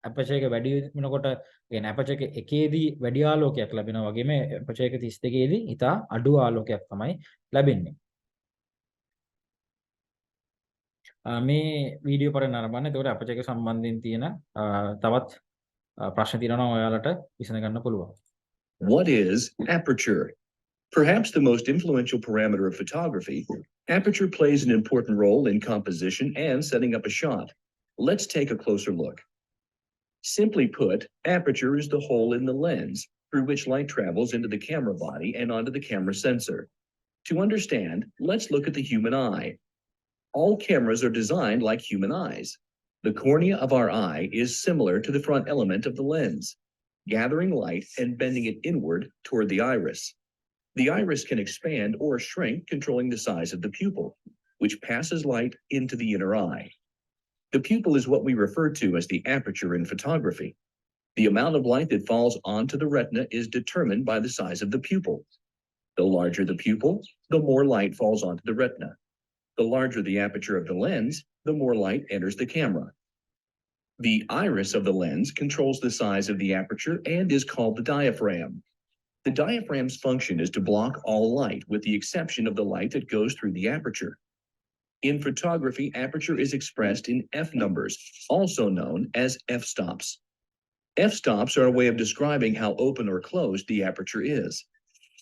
ඇපර්චර් එක වැඩි වෙනකොට කියන්නේ ඇපර්චර් එක එකේදී වැඩි ආලෝකයක් ලැබෙනවා වගේම ඇපර්චර් එක 32 දී ඉතා අඩු ආලෝකයක් තමයි ලැබෙන්නේ. මේ වීඩියෝ පරිණ නරඹන්න. එතකොට ඇපර්චර් එක සම්බන්ධයෙන් තියෙන තවත් ප්‍රශ්න තියෙනවා ඔයාලට විසඳ ගන්න පුළුවන්. What is aperture? Perhaps the most influential parameter of photography, aperture plays an important role in composition and setting up a shot. Let's take a closer look. Simply put, aperture is the hole in the lens through which light travels into the camera body and onto the camera sensor. To understand, let's look at the human eye. All cameras are designed like human eyes. The cornea of our eye is similar to the front element of the lens, gathering light and bending it inward toward the iris. The iris can expand or shrink, controlling the size of the pupil, which passes light into the inner eye. The pupil is what we refer to as the aperture in photography. The amount of light that falls onto the retina is determined by the size of the pupil. The larger the pupil, the more light falls onto the retina. The larger the aperture of the lens, the more light enters the camera. The iris of the lens controls the size of the aperture and is called the diaphragm. The diaphragm's function is to block all light with the exception of the light that goes through the aperture. In photography, aperture is expressed in f numbers, also known as f-stops. F-stops are a way of describing how open or closed the aperture is.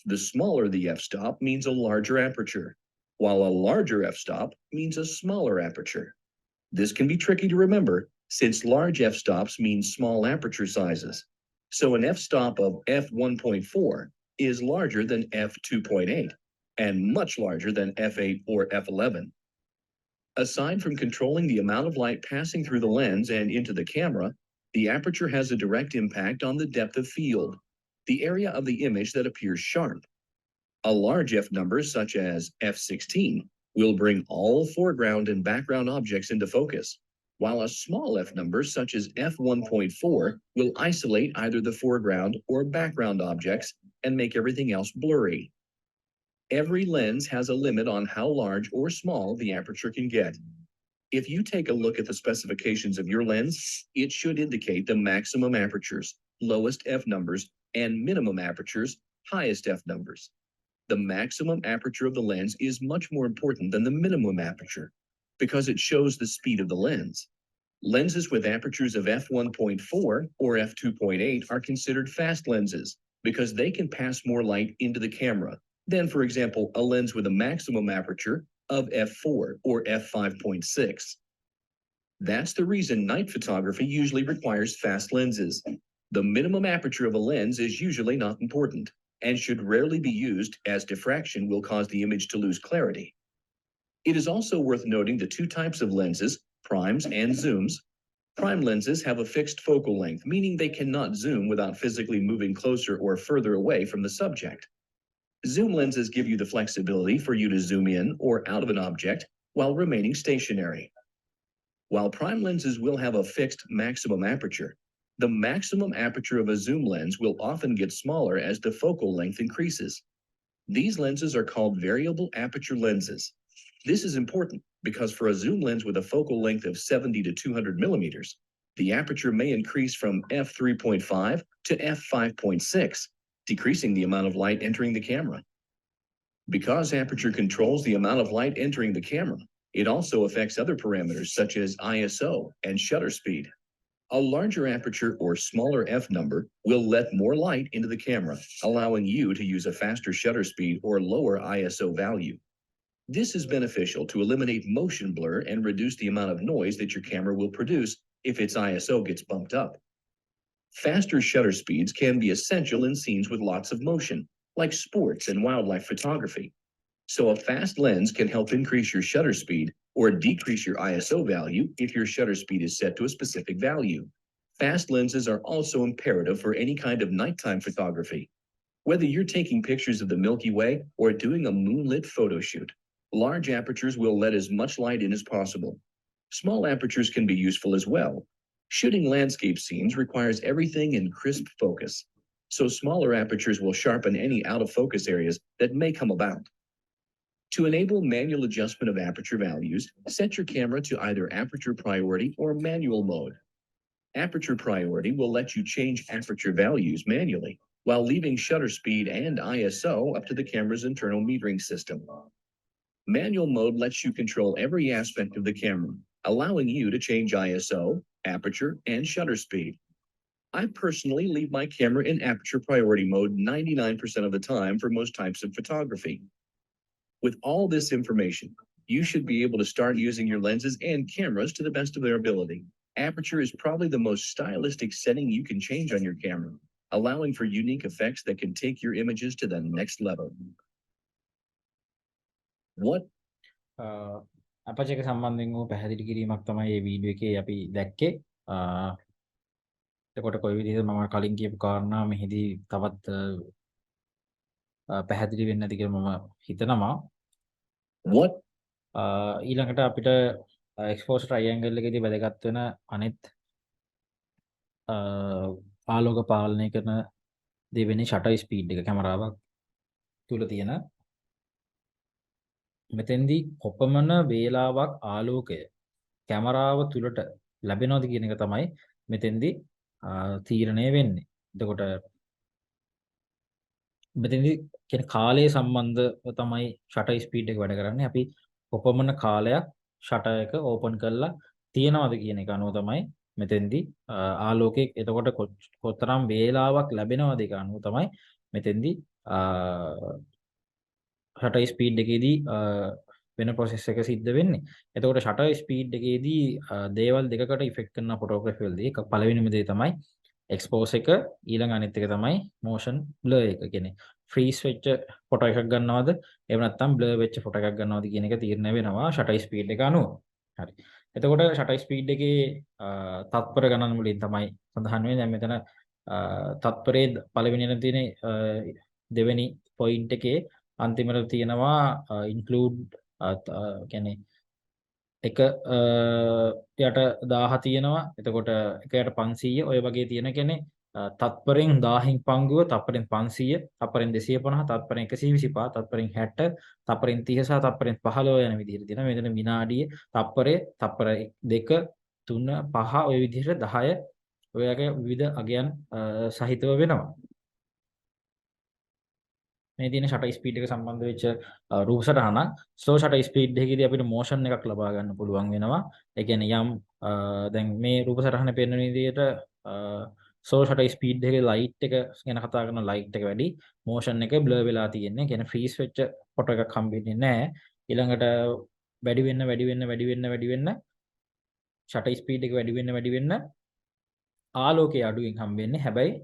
The smaller the f-stop means a larger aperture, while a larger f-stop means a smaller aperture. This can be tricky to remember since large f-stops mean small aperture sizes. So an f-stop of f1.4 is larger than f2.8 and much larger than f8 or f11. Aside from controlling the amount of light passing through the lens and into the camera, the aperture has a direct impact on the depth of field, the area of the image that appears sharp. A large f number such as f16 will bring all foreground and background objects into focus, while a small f number such as f1.4 will isolate either the foreground or background objects and make everything else blurry. Every lens has a limit on how large or small the aperture can get. If you take a look at the specifications of your lens, it should indicate the maximum apertures, lowest f numbers, and minimum apertures, highest f numbers. The maximum aperture of the lens is much more important than the minimum aperture because it shows the speed of the lens. Lenses with apertures of f1.4 or f2.8 are considered fast lenses because they can pass more light into the camera than, for example, a lens with a maximum aperture of f4 or f5.6. That's the reason night photography usually requires fast lenses. The minimum aperture of a lens is usually not important and should rarely be used as diffraction will cause the image to lose clarity. It is also worth noting the two types of lenses, primes and zooms. Prime lenses have a fixed focal length, meaning they cannot zoom without physically moving closer or further away from the subject. Zoom lenses give you the flexibility for you to zoom in or out of an object while remaining stationary. While prime lenses will have a fixed maximum aperture, the maximum aperture of a zoom lens will often get smaller as the focal length increases. These lenses are called variable aperture lenses. This is important because for a zoom lens with a focal length of 70 to 200 millimeters, the aperture may increase from f3.5 to f5.6, decreasing the amount of light entering the camera. Because aperture controls the amount of light entering the camera, it also affects other parameters such as ISO and shutter speed. A larger aperture or smaller f number will let more light into the camera, allowing you to use a faster shutter speed or lower ISO value. This is beneficial to eliminate motion blur and reduce the amount of noise that your camera will produce if its ISO gets bumped up. Faster shutter speeds can be essential in scenes with lots of motion, like sports and wildlife photography. So a fast lens can help increase your shutter speed or decrease your ISO value if your shutter speed is set to a specific value. Fast lenses are also imperative for any kind of nighttime photography. Whether you're taking pictures of the Milky Way or doing a moonlit photo shoot, large apertures will let as much light in as possible. Small apertures can be useful as well. Shooting landscape scenes requires everything in crisp focus, so smaller apertures will sharpen any out-of-focus areas that may come about. To enable manual adjustment of aperture values, set your camera to either aperture priority or manual mode. Aperture priority will let you change aperture values manually, while leaving shutter speed and ISO up to the camera's internal metering system. Manual mode lets you control every aspect of the camera, allowing you to change ISO, aperture, and shutter speed. I personally leave my camera in aperture priority mode 99% of the time for most types of photography. With all this information, you should be able to start using your lenses and cameras to the best of their ability. Aperture is probably the most stylistic setting you can change on your camera, allowing for unique effects that can take your images to the next level. What අපච එක සම්බන්ධයෙන් වූ පැහැදිලි කිරීමක් තමයි මේ video එකේ අපි දැක්කේ. එතකොට කොයි විදිහද මම කලින් කියපු කාරණා මෙහිදී තවත් පැහැදිලි වෙන්නේ නැති කියලා මම හිතනවා. What? ඊළඟට අපිට එක්ස්පෝෂර් ට්‍රයිඇන්ගල් එකේදී වැදගත් වෙන අනෙත් ආලෝක පාලනය කරන දෙවෙනි ෂටර් ස්පීඩ් එක කැමරාවක් තුල තියෙන මෙතෙන්දී කොපමණ වේලාවක් ආලෝකය කැමරාව තුලට ලැබෙනවද කියන එක තමයි මෙතෙන්දී තීරණය වෙන්නේ. එතකොට මෙතෙන්දී කියන කාලය සම්බන්ධව තමයි ෂටර් ස්පීඩ් එක වැඩ කරන්නේ. අපි කොපමණ කාලයක් ෂටර් එක ඕපන් කරලා තියනවද කියන එක අනුව තමයි මෙතෙන්දී ආලෝකයේ එතකොට කොතරම් වේලාවක් ලැබෙනවද ඒක අනුව තමයි මෙතෙන්දී ෂටර් ස්පීඩ් එකේදී වෙන ප්‍රොසෙස් එක සිද්ධ වෙන්නේ. එතකොට ෂටර් ස්පීඩ් එකේදී දේවල් දෙකකට ඉෆෙක්ට් කරන ෆොටෝග්‍රැෆි වලදී පළවෙනිම දේ තමයි එක්ස්පෝස් එක, ඊළඟ අනිත් එක තමයි මෝෂන් බ්ලර් එක. කියන්නේ ෆ්‍රීස් වෙච්ච ෆොටෝ එකක් ගන්නවද එහෙම නැත්නම් බ්ලර් වෙච්ච ෆොටෝ එකක් ගන්නවද කියන එක තීරණය වෙනවා ෂටර් ස්පීඩ් එක අනුව. හරි. එතකොට ෂටර් ස්පීඩ් එකේ තත්පර ගණන් වලින් තමයි සඳහන් වෙන්නේ. දැන් මෙතන තත්පරයේ පළවෙනියට තියෙන දෙවෙනි පොයින්ට් එකේ අන්තිමට තියෙනවා ඉන්ක්ලූඩ් කියන්නේ එක යට 1000 තියෙනවා. එතකොට එකයට 500 ඔය වගේ තියෙන කියන්නේ තත්පරෙන් 1000න් පංගුව, තත්පරෙන් 500, තත්පරෙන් 250, තත්පරෙන් 125, තත්පරෙන් 60, තත්පරෙන් 30 සහ තත්පරෙන් 15 යන විදිහට තියෙනවා. මෙතන විනාඩියේ තත්පරේ, තත්පර 2, 3, 5 ඔය විදිහට 10 ඔය වගේ විවිධ අගයන් සහිතව වෙනවා. මේ තියෙන ෂටර් ස්පීඩ් එක සම්බන්ධ වෙච්ච රූප සටහනක්. ස්ලෝ ෂටර් ස්පීඩ් එකේදී අපිට මෝෂන් එකක් ලබා ගන්න පුළුවන් වෙනවා. ඒ කියන්නේ යම් දැන් මේ රූප සටහනේ පෙන්වන විදිහට ස්ලෝ ෂටර් ස්පීඩ් එකේ ලයිට් එක ගැන කතා කරන ලයිට් එක වැඩි, මෝෂන් එක බ්ලර් වෙලා තියෙන්නේ. කියන්නේ ෆ්‍රීස් වෙච්ච ෆොටෝ එකක් හම්බෙන්නේ නැහැ. ඊළඟට වැඩි වෙන්න ෂටර් ස්පීඩ් එක වැඩි වෙන්න ආලෝකයේ අඩුවෙන් හම්බෙන්නේ. හැබැයි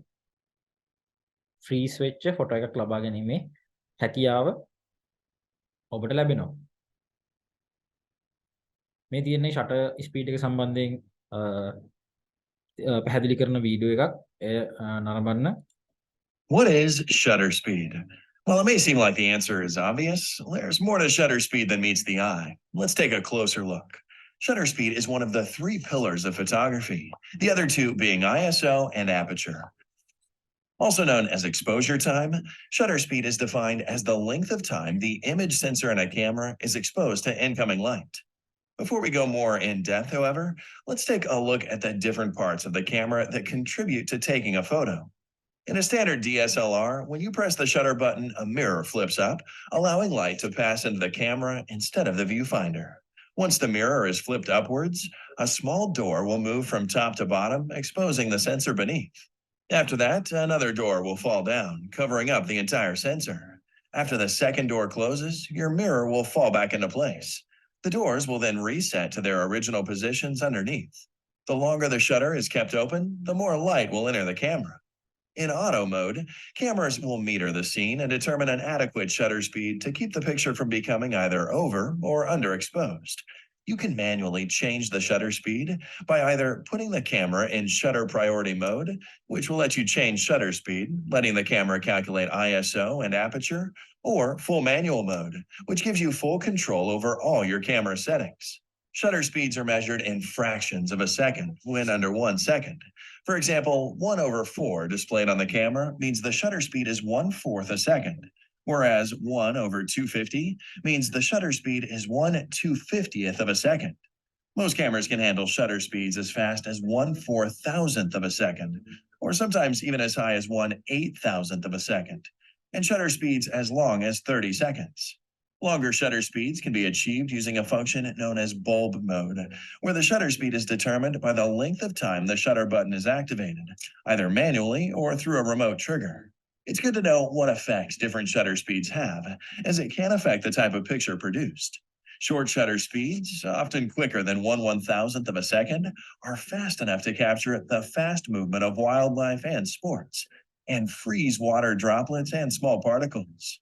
ෆ්‍රීස් වෙච්ච ෆොටෝ එකක් ලබා ගැනීමේ හැකියාව ඔබට ලැබෙනවා. මේ තියෙන්නේ ෂටර් ස්පීඩ් එක සම්බන්ධයෙන් පැහැදිලි කරන වීඩියෝ එකක්. එය නරඹන්න. What is shutter speed? Well, it may seem like the answer is obvious. There's more to shutter speed than meets the eye. Let's take a closer look. Shutter speed is one of the 3 pillars of photography, the other 2 being ISO and aperture. Also known as exposure time, shutter speed is defined as the length of time the image sensor in a camera is exposed to incoming light. Before we go more in depth, however, let's take a look at the different parts of the camera that contribute to taking a photo. In a standard DSLR, when you press the shutter button, a mirror flips up, allowing light to pass into the camera instead of the viewfinder. Once the mirror is flipped upwards, A small door will move from top to bottom, exposing the sensor beneath. After that, another door will fall down, covering up the entire sensor. After the second door closes, your mirror will fall back into place. The doors will then reset to their original positions underneath. The longer the shutter is kept open, the more light will enter the camera. In auto mode, cameras will meter the scene and determine an adequate shutter speed to keep the picture from becoming either over or underexposed. You can manually change the shutter speed by either putting the camera in shutter priority mode, which will let you change shutter speed, letting the camera calculate ISO and aperture, or full manual mode, which gives you full control over all your camera settings. Shutter speeds are measured in fractions of a second when under 1 second. For example, 1/4 displayed on the camera means the shutter speed is 1/4 a second, whereas 1/250 means the shutter speed is 1/250th of a second. Most cameras can handle shutter speeds as fast as 1/4000th of a second, or sometimes even as high as 1/8000th of a second, and shutter speeds as long as 30 seconds. Longer shutter speeds can be achieved using a function known as bulb mode, where the shutter speed is determined by the length of time the shutter button is activated, either manually or through a remote trigger. It's good to know what effects different shutter speeds have, as it can affect the type of picture produced. Short shutter speeds, often quicker than 1/1000th of a second, are fast enough to capture the fast movement of wildlife and sports, and freeze water droplets and small particles.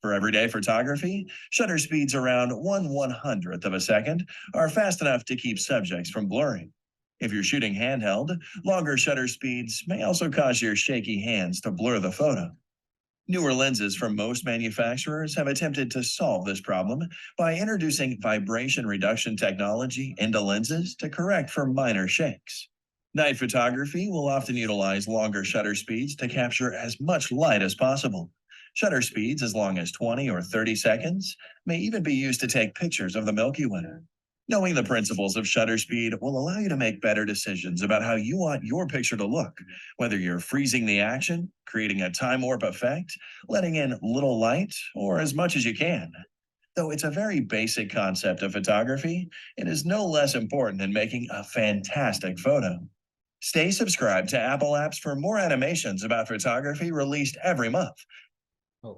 For everyday photography, shutter speeds around 1/100th of a second are fast enough to keep subjects from blurring. If you're shooting handheld, longer shutter speeds may also cause your shaky hands to blur the photo. Newer lenses from most manufacturers have attempted to solve this problem by introducing vibration reduction technology into lenses to correct for minor shakes. Night photography will often utilize longer shutter speeds to capture as much light as possible. Shutter speeds as long as 20 or 30 seconds may even be used to take pictures of the Milky Way. Knowing the principles of shutter speed will allow you to make better decisions about how you want your picture to look, whether you're freezing the action, creating a time warp effect, letting in little light, or as much as you can. Though it's a very basic concept of photography, it is no less important in making a fantastic photo. Stay subscribed to Apple Apps for more animations about photography released every month. ඔව්.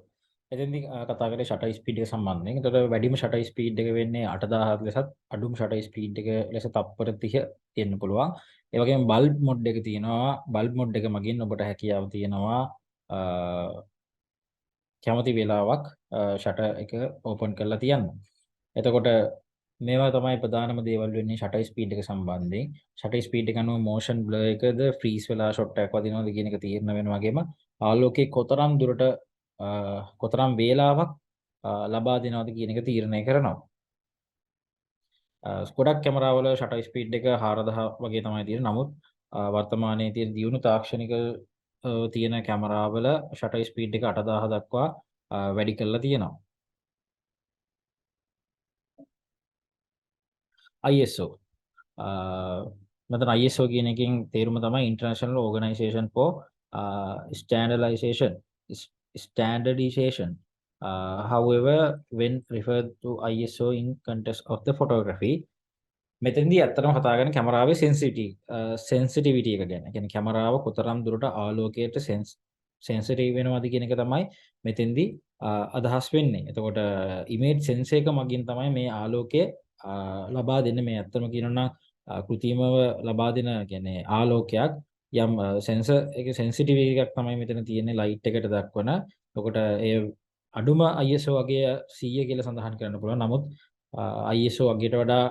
එතෙන්දී කතා කරේ shutter speed එක සම්බන්ධයෙන්. එතකොට වැඩිම shutter speed එක වෙන්නේ 8000ක් ලෙසත් අඩුම ෂටර් ස්පීඩ් එක ලෙස තප්පර 30 තියෙන්න පුළුවන්. ඒ වගේම බල්බ් මොඩ් එක තියෙනවා. බල්බ් මොඩ් එක මගින් ඔබට හැකියාව තියෙනවා කැමති වෙලාවක් ෂටර් එක ඕපන් කරලා තියන්න. එතකොට මේවා තමයි ප්‍රධානම දේවල් වෙන්නේ ෂටර් ස්පීඩ් එක සම්බන්ධයෙන්. ෂටර් ස්පීඩ් එක අනුව මෝෂන් බ්ලර් එකද ෆ්‍රීස් වෙලා ෂොට් එකක් වදිනවද කියන එක තීරණය වෙනවා වගේම ආලෝකයේ කොතරම් දුරට කොතරම් වේලාවක් ලබා දෙනවද කියන එක තීරණය කරනවා. ගොඩක් කැමරාවල ෂටර් ස්පීඩ් එක 4000 වගේ තමයි තියෙන්නේ. නමුත් වර්තමානයේ තියෙන දියුණු තාක්ෂණික තියෙන කැමරාවල ෂටර් ස්පීඩ් එක 8000 දක්වා වැඩි කරලා තියෙනවා. ISO මෙතන ISO කියන එකෙන් තේරුම තමයි International Organization for Standardization. However, when referred to ISO in context of the photography, මෙතනදී ඇත්තටම කතා කරන්නේ කැමරාවේ sensitivity එක ගැන. ඒ කියන්නේ කැමරාව කොතරම් දුරට ආලෝකයට sensitive වෙනවද කියන එක තමයි මෙතෙන්දී අදහස් වෙන්නේ. එතකොට image sense එක මගින් තමයි මේ ආලෝකය ලබා දෙන්නේ. මේ ඇත්තම කියනවා නම් කෘත්‍රිමව ලබා දෙන කියන්නේ ආලෝකයක් යම් sensor එකේ sensitivity එකක් තමයි මෙතන තියෙන්නේ light එකට දක්වන. එතකොට ඒ අඩුම ISO වගේ 100 කියලා සඳහන් කරන්න පුළුවන්. නමුත් ISO වගේට වඩා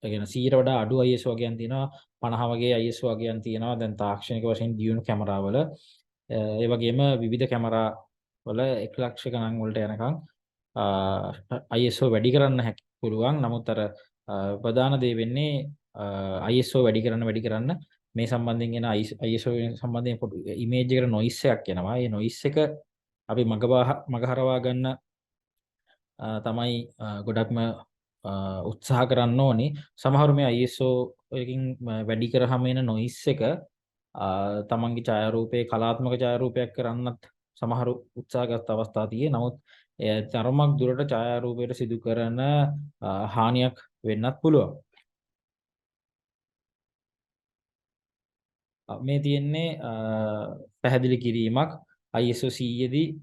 ඒ කියන්නේ 100ට වඩා අඩු ISO වගේන් තියෙනවා 50 වගේ ISO වගේන් තියෙනවා දැන් තාක්ෂණික වශයෙන් දියුණු කැමරාවල. ඒ වගේම විවිධ කැමරා වල 1 ලක්ෂ ගණන් වලට යනකම් ISO වැඩි කරන්න පුළුවන්. නමුත් අර ප්‍රධාන දේ වෙන්නේ ISO වැඩි කරන්න මේ සම්බන්ධයෙන් එන ISO සම්බන්ධයෙන් ඉමේජ් එකට නොයිස් එකක් එනවා. ඒ නොයිස් එක අපි මගහරවා ගන්න තමයි ගොඩක්ම උත්සාහ කරන්න ඕනේ. සමහරු මේ ISO එකකින් වැඩි කරාම එන නොයිස් එක තමන්ගේ ඡායාරූපයේ කලාත්මක ඡායාරූපයක් කරන්නත් සමහරු උත්සාහ ගත් අවස්ථා තියෙනවා. නමුත් තරමක් දුරට ඡායාරූපයට සිදු කරන හානියක් වෙන්නත් පුළුවන්. මේ තියෙන්නේ පැහැදිලි කිරීමක් ISO 100දී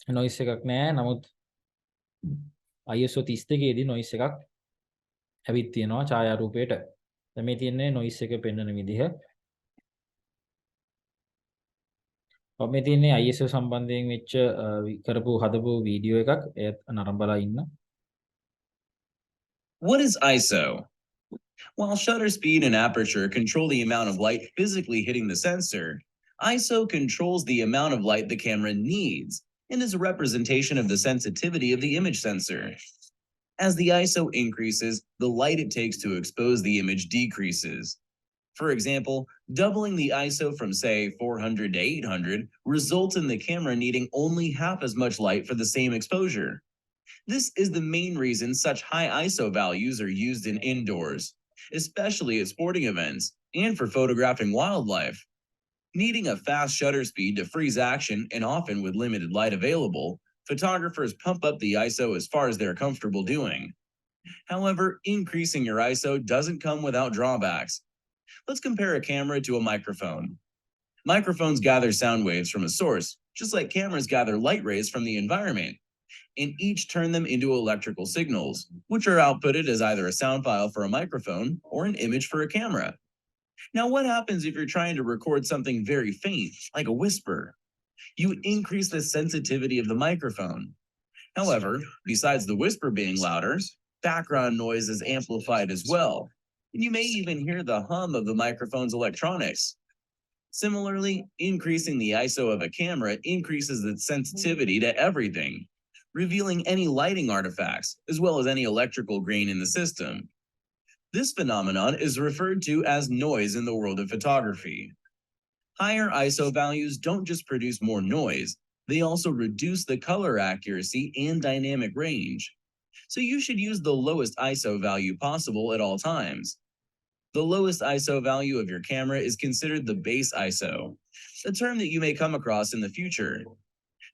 noise එකක් නැහැ. නමුත් ISO 32 දී noise එකක් ඇවිත් තියෙනවා ඡායාරූපයට. දැන් මේ තියෙන්නේ noise එක පෙන්වන විදිහ. මේ තියෙන්නේ ISO සම්බන්ධයෙන් වෙච්ච කරපු හදපු වීඩියෝ එකක්. ඒත් නරඹලා ඉන්න. What is ISO? While shutter speed and aperture control the amount of light physically hitting the sensor, ISO controls the amount of light the camera needs and is a representation of the sensitivity of the image sensor. As the ISO increases, the light it takes to expose the image decreases. For example, doubling the ISO from, say, 400 to 800 results in the camera needing only half as much light for the same exposure. This is the main reason such high ISO values are used in indoors, especially at sporting events and for photographing wildlife. Needing a fast shutter speed to freeze action and often with limited light available, photographers pump up the ISO as far as they're comfortable doing. However, increasing your ISO doesn't come without drawbacks. Let's compare a camera to a microphone. Microphones gather sound waves from a source, just like cameras gather light rays from the environment, and each turn them into electrical signals, which are outputted as either a sound file for a microphone or an image for a camera. Now, what happens if you're trying to record something very faint, like a whisper? You increase the sensitivity of the microphone. However, besides the whisper being louder, background noise is amplified as well, and you may even hear the hum of the microphone's electronics. Similarly, increasing the ISO of a camera increases its sensitivity to everything, revealing any lighting artifacts, as well as any electrical grain in the system. This phenomenon is referred to as noise in the world of photography. Higher ISO values don't just produce more noise, they also reduce the color accuracy and dynamic range. So you should use the lowest ISO value possible at all times. The lowest ISO value of your camera is considered the base ISO, a term that you may come across in the future.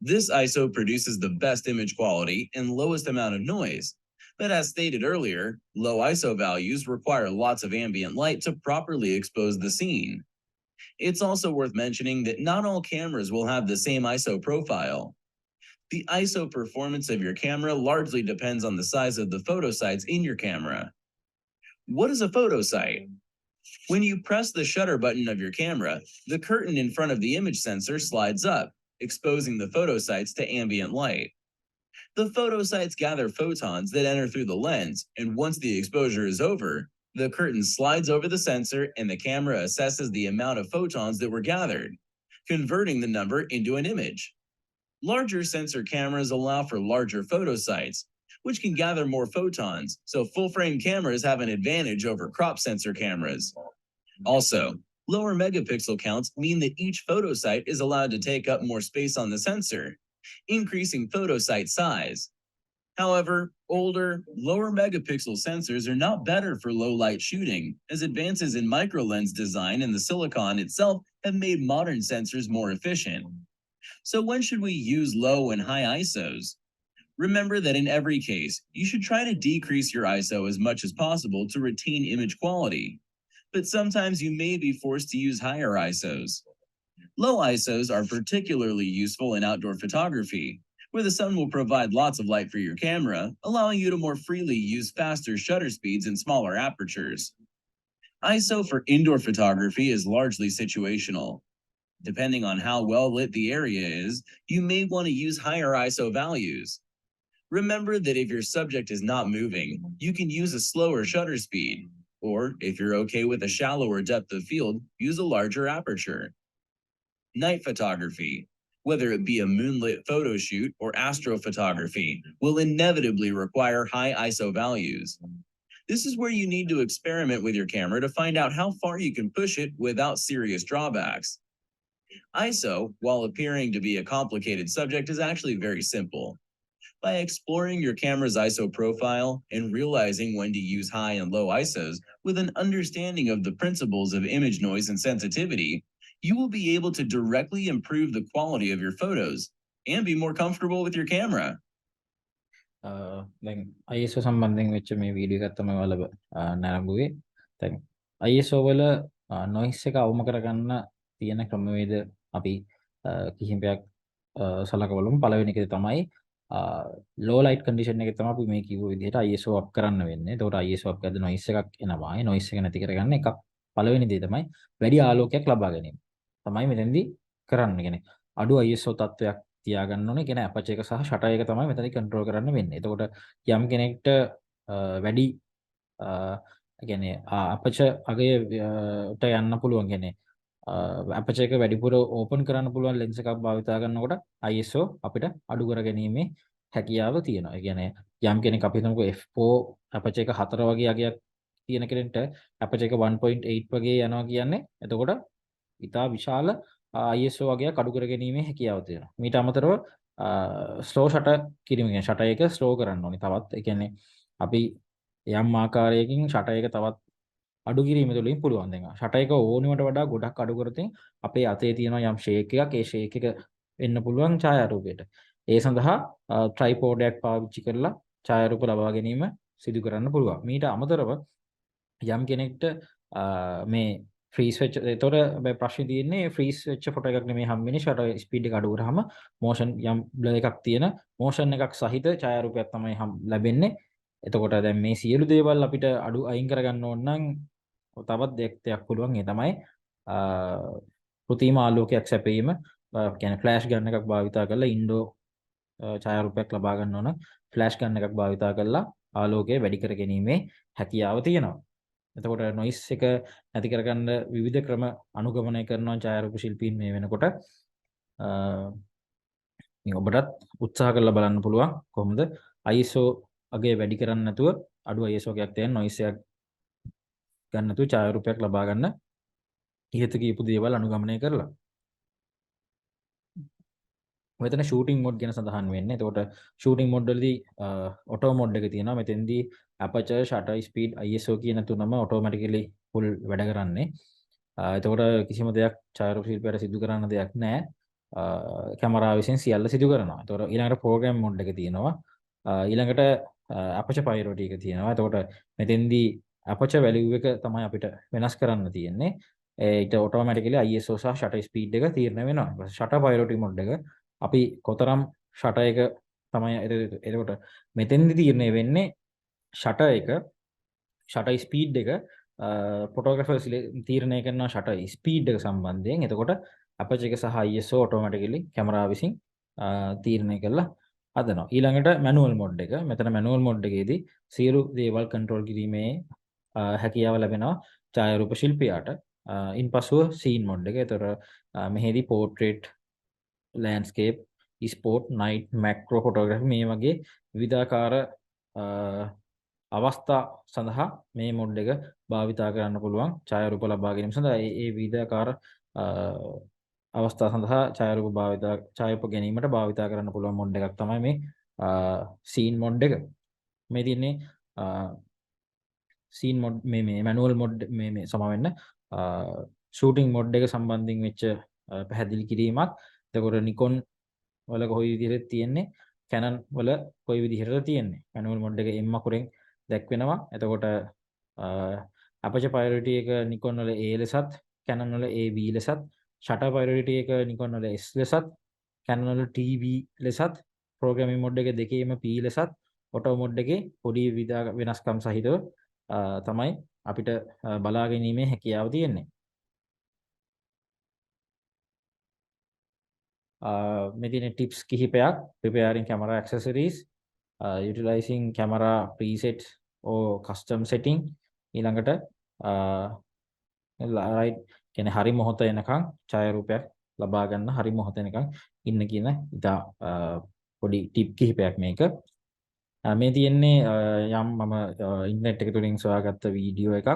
This ISO produces the best image quality and lowest amount of noise. But as stated earlier, low ISO values require lots of ambient light to properly expose the scene. It's also worth mentioning that not all cameras will have the same ISO profile. The ISO performance of your camera largely depends on the size of the photosites in your camera. What is a photosite? When you press the shutter button of your camera, the curtain in front of the image sensor slides up, exposing the photosites to ambient light. The photosites gather photons that enter through the lens, and once the exposure is over, the curtain slides over the sensor and the camera assesses the amount of photons that were gathered, converting the number into an image. Larger sensor cameras allow for larger photosites, which can gather more photons, so full-frame cameras have an advantage over crop sensor cameras. Also, lower megapixel counts mean that each photosite is allowed to take up more space on the sensor, increasing photosite size. However, older, lower megapixel sensors are not better for low light shooting, as advances in microlens design and the silicon itself have made modern sensors more efficient. So when should we use low and high ISOs? Remember that in every case, you should try to decrease your ISO as much as possible to retain image quality. But sometimes you may be forced to use higher ISOs. Low ISOs are particularly useful in outdoor photography, where the sun will provide lots of light for your camera, allowing you to more freely use faster shutter speeds and smaller apertures. ISO for indoor photography is largely situational. Depending on how well lit the area is, you may want to use higher ISO values. Remember that if your subject is not moving, you can use a slower shutter speed, or if you're okay with a shallower depth of field, use a larger aperture. Night photography, whether it be a moonlit photo shoot or astrophotography, will inevitably require high ISO values. This is where you need to experiment with your camera to find out how far you can push it without serious drawbacks. ISO, while appearing to be a complicated subject, is actually very simple. By exploring your camera's ISO profile and realizing when to use high and low ISOs with an understanding of the principles of image noise and sensitivity, you will be able to directly improve the quality of your photos and be more comfortable with your camera. දැන් ISO සම්බන්ධයෙන් වෙච්ච මේ video එකත් තමයි ඔයාලා නරඹුවේ. දැන් ISO වල noise එක අවම කරගන්න තියෙන ක්‍රමවේද අපි කිහිපයක් සලක බලමු. පළවෙනි එක තමයි low light condition එකේ තමයි අපි මේ කිව්ව විදිහට ISO up කරන්න වෙන්නේ. එතකොට ISO up කරද්දී noise එකක් එනවා. ඒ noise එක නැති කරගන්න එකක් පළවෙනි දේ තමයි වැඩි ආලෝකයක් ලබා ගැනීම. තමයි මෙතෙන්දී කරන්න. කියන්නේ අඩු ISO තත්වයක් තියාගන්න ඕනේ. කියන්නේ අපච එක සහ ෂටර් එක තමයි මෙතනදී control කරන්න වෙන්නේ. එතකොට යම් කෙනෙක්ට වැඩි කියන්නේ අපච අගයට යන්න පුළුවන්. කියන්නේ අපච එක වැඩිපුර ඕපන් කරන්න පුළුවන් ලෙන්ස් එකක් භාවිතා කරනකොට ISO අපිට අඩු කර ගැනීමේ හැකියාව තියෙනවා. ඒ කියන්නේ යම් කෙනෙක් අපි හිතමුකෝ f4 අපච එක 4 වගේ අගයක් තියෙන කෙනෙක්ට අපච එක 1.8 වගේ යනවා කියන්නේ එතකොට ඉතා විශාල ISO වගේක් අඩු කර ගැනීමේ හැකියාව තියෙනවා. මීට අමතරව ස්ලෝ ෂටර් කිරීම කියන්නේ ෂටර් එක ස්ලෝ කරන්න ඕනේ. තවත් ඒ කියන්නේ අපි යම් ආකාරයකින් ෂටර් එක තවත් අඩු කිරීම තුළින් පුළුවන්. දැන් ෂටර් එක ඕනෙකට වඩා ගොඩක් අඩු කරොත් අපේ අතේ තියෙන යම් ෂේක් එකක් ඒ ෂේක් එක එන්න පුළුවන් ඡායාරූපයට. ඒ සඳහා ට්‍රයිපෝඩ් එකක් පාවිච්චි කරලා ඡායාරූප ලබා ගැනීම සිදු කරන්න පුළුවන්. මීට අමතරව යම් කෙනෙක්ට මේ ෆ්‍රීස් වෙච්ච ඒතොර ප්‍රශ්නේ තියෙන්නේ ෆ්‍රීස් වෙච්ච ෆොටෝ එකක් නෙමෙයි හම්බෙන්නේ ෂටර් ස්පීඩ් එක අඩු කරාම මෝෂන් යම් බ්ලර් එකක් තියෙන මෝෂන් එකක් සහිත ඡායාරූපයක් තමයි ලැබෙන්නේ. එතකොට දැන් මේ සියලු දේවල් අපිට අඩු අයින් කරගන්න ඕන නම් තවත් දෙයක් පුළුවන්. ඒ තමයි කෘත්‍රිම ආලෝකයක් සැපයීම. කියන්නේ ෆ්ලෑෂ් ගන් එකක් භාවිතා කරලා ඉන්ඩෝ ඡායාරූපයක් ලබා ගන්න ඕන ෆ්ලෑෂ් ගන් එකක් භාවිතා කරලා ආලෝකය වැඩි කර ගැනීමේ හැකියාව තියෙනවා. එතකොට නොයිස් එක නැති කරගන්න විවිධ ක්‍රම අනුගමනය කරනවා ඡායාරූප ශිල්පීන් මේ වෙනකොට. ඔබටත් උත්සාහ කරලා බලන්න පුළුවන් කොහොමද ISO අගේ වැඩි කරන්නේ නැතුව අඩු ISO එකක් තියෙන නොයිස් එකක් ගන්න නැතුව ඡායාරූපයක් ලබා ගන්න ඉහත කියපු දේවල් අනුගමනය කරලා. මෙතන shooting mode ගැන සඳහන් වෙන්නේ. එතකොට shooting mode වලදී auto mode එක තියෙනවා. මෙතෙන්දී aperture, shutter speed, ISO කියන තුනම automatically full වැඩ කරන්නේ. එතකොට කිසිම දෙයක් ඡායාරූප ශිල්පියාට සිදු කරන්න දෙයක් නැහැ. කැමරාව විසින් සියල්ල සිදු කරනවා. එතකොට ඊළඟට program mode එක තියෙනවා. ඊළඟට aperture priority එක තියෙනවා. එතකොට මෙතෙන්දී aperture value එක තමයි අපිට වෙනස් කරන්න තියෙන්නේ. ඒට automatically ISO සහ shutter speed එක තීරණය වෙනවා. shutter priority mode එක අපි කොතරම් ෂටර් එක තමයි එතකොට මෙතෙන්දි තීරණය වෙන්නේ ෂටර් ස්පීඩ් එක ෆොටෝග්‍රැෆර්ස් තීරණය කරනවා ෂටර් ස්පීඩ් එක සම්බන්ධයෙන්. එතකොට අපචර් එක සහ ISO ඔටෝමැටිකලි කැමරාව විසින් තීරණය කරලා හදනවා. ඊළඟට මැනුවල් මොඩ් එක. මෙතන මැනුවල් මොඩ් එකේදී සියලු දේවල් කන්ට්‍රෝල් කිරීමේ හැකියාව ලැබෙනවා ඡායාරූප ශිල්පියාට. ඉන්පසුව සීන් මොඩ් එක. ඒතර මෙහිදී portrait, landscape, sport, night, macro photography මේ වගේ විවිධාකාර අවස්ථා සඳහා මේ මොඩ් එක භාවිතා කරන්න පුළුවන් ඡායාරූප ලබා ගැනීම සඳහා. ඒ විවිධාකාර අවස්ථා සඳහා ඡායාරූප ගැනීමට භාවිතා කරන්න පුළුවන් මොඩ් එකක් තමයි මේ සීන් මොඩ් එක. මේ තියෙන්නේ සීන් මොඩ් මේ මැනුවල් මොඩ් මේ සමවෙන්න ෂූටින් මොඩ් එක සම්බන්ධයෙන් වෙච්ච පැහැදිලි කිරීමක්. එතකොට නිකොන් වල කොයි විදිහටද තියෙන්නේ, කැනන් වල කොයි විදිහටද තියෙන්නේ. මැනුවල් මොඩ් එක M අකුරෙන් දැක්වෙනවා. එතකොට අපචර් ප්‍රයොරිටි එක නිකොන් වල A ලෙසත්, කැනන් වල AB ලෙසත්, ෂටර් ප්‍රයොරිටි එක නිකොන් වල S ලෙසත්, කැනන් වල TV ලෙසත්, ප්‍රෝග්‍රෑමින් මොඩ් එක දෙකේම P ලෙසත්, ඔටෝ මොඩ් එකේ පොඩි වෙනස්කම් සහිතව තමයි අපිට බලා ගැනීමේ හැකියාව තියෙන්නේ. මෙතින ටිප්ස් කිහිපයක්. preparing camera accessories, utilizing camera presets or custom setting. ඊළඟට right කියන්නේ හරි මොහොත එනකන් ඡායාරූපයක් ලබා ගන්න හරි මොහොත එනකන් ඉන්න කියන ඉතා පොඩි ටිප් කිහිපයක් මේක. මේ තියෙන්නේ යම් මම ඉන්ටර්නෙට් එක තුලින් සොයාගත්ත වීඩියෝ එකක්.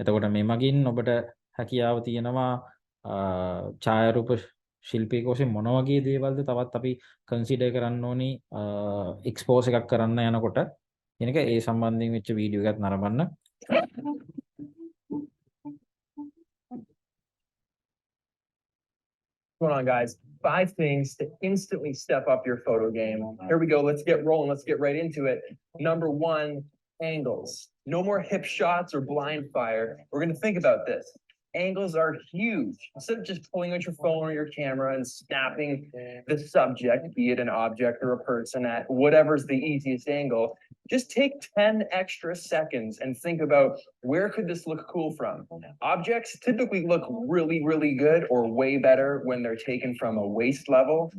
එතකොට මේ මගින් ඔබට හැකියාව තියෙනවා ඡායාරූප ශිල්පියෙක් වශයෙන් මොන වගේ දේවල්ද තවත් අපි කන්සිඩර් කරන්න ඕනි එක්ස්පෝස් එකක් කරන්න යනකොට කියන එක ඒ සම්බන්ධයෙන් වෙච්ච වීඩියෝ එකක් නරඹන්න. What's going on, guys? 5 things to instantly step up your photo game. Here we go. Let's get rolling. Let's get right into it. Number 1, angles. No more hip shots or blind fire. We're going to think about this. Angles are huge. Instead of just pulling out your phone or your camera and snapping the subject, be it an object or a person, at whatever's the easiest angle, just take 10 extra seconds and think about, where could this look cool from? Objects typically look really, really good or way better when they're taken from a waist level.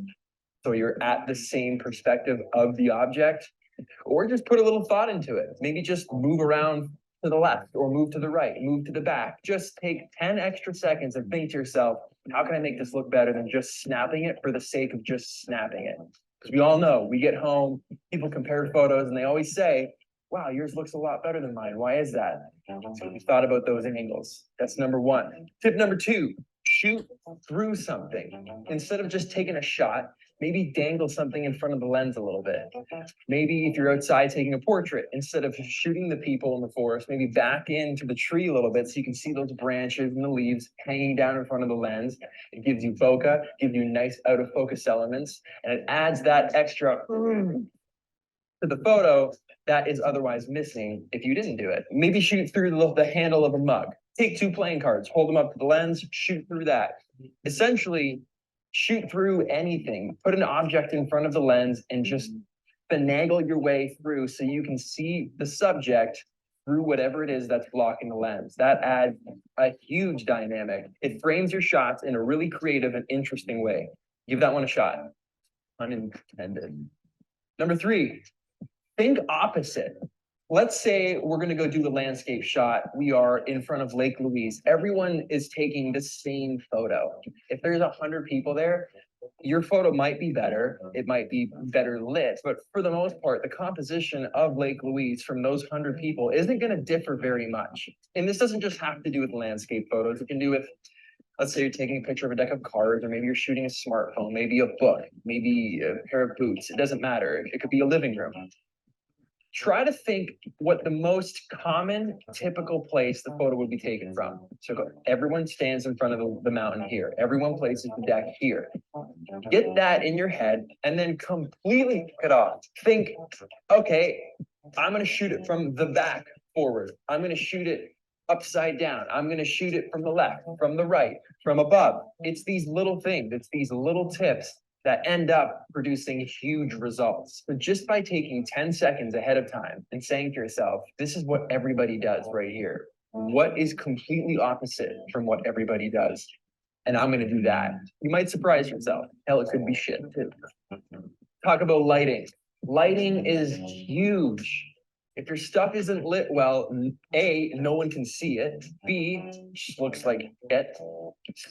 So you're at the same perspective of the object, or just put a little thought into it. Maybe just move around to the left or move to the right, move to the back. Just take 10 extra seconds and think to yourself, how can I make this look better than just snapping it for the sake of just snapping it? Because we all know, we get home, people compare photos and they always say, wow, yours looks a lot better than mine. Why is that? So we thought about those angles. That's number one. Tip number two, shoot through something. Instead of just taking a shot, maybe dangle something in front of the lens a little bit. Maybe if you're outside taking a portrait, instead of shooting the people in the forest, maybe back into the tree a little bit so you can see those branches and the leaves hanging down in front of the lens. It gives you bokeh, gives you nice out of focus elements, and it adds that extra to the photo that is otherwise missing if you didn't do it. Maybe shoot through the handle of a mug. Take 2 playing cards, hold them up to the lens, shoot through that. Essentially, shoot through anything. Put an object in front of the lens and just finagle your way through so you can see the subject through whatever it is that's blocking the lens. That adds a huge dynamic. It frames your shots in a really creative and interesting way. Give that one a shot. Unintended. Number 3, think opposite. Let's say we're going to go do the landscape shot. We are in front of Lake Louise. Everyone is taking the same photo. If there's 100 people there, your photo might be better. It might be better lit, but for the most part, the composition of Lake Louise from those 100 people isn't going to differ very much. And this doesn't just have to do with landscape photos. It can do with, let's say you're taking a picture of a deck of cards, or maybe you're shooting a smartphone, maybe a book, maybe a pair of boots. It doesn't matter. It could be a living room. Try to think what the most common, typical place the photo would be taken from. So everyone stands in front of the mountain here. Everyone places the deck here. Get that in your head and then completely kick it off. Think, okay, I'm going to shoot it from the back forward. I'm going to shoot it upside down. I'm going to shoot it from the left, from the right, from above. It's these little things. It's these little tips that end up producing huge results. But just by taking 10 seconds ahead of time and saying to yourself, this is what everybody does right here. What is completely opposite from what everybody does? And I'm going to do that. You might surprise yourself. Hell, it could be shit too. Talk about lighting. Lighting is huge. If your stuff isn't lit well, A, no one can see it. B, it just looks like it.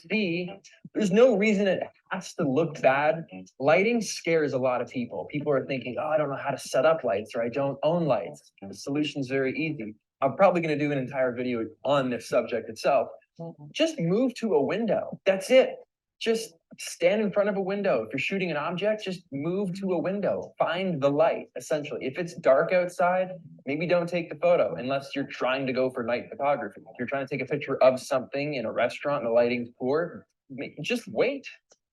C, there's no reason it has to look bad. Lighting scares a lot of people. People are thinking, oh, I don't know how to set up lights, or I don't own lights. The solution's very easy. I'm probably going to do an entire video on this subject itself. Just move to a window. That's it. Just stand in front of a window. If you're shooting an object, just move to a window. Find the light, essentially. If it's dark outside, maybe don't take the photo unless you're trying to go for night photography. If you're trying to take a picture of something in a restaurant and the lighting's poor, just wait.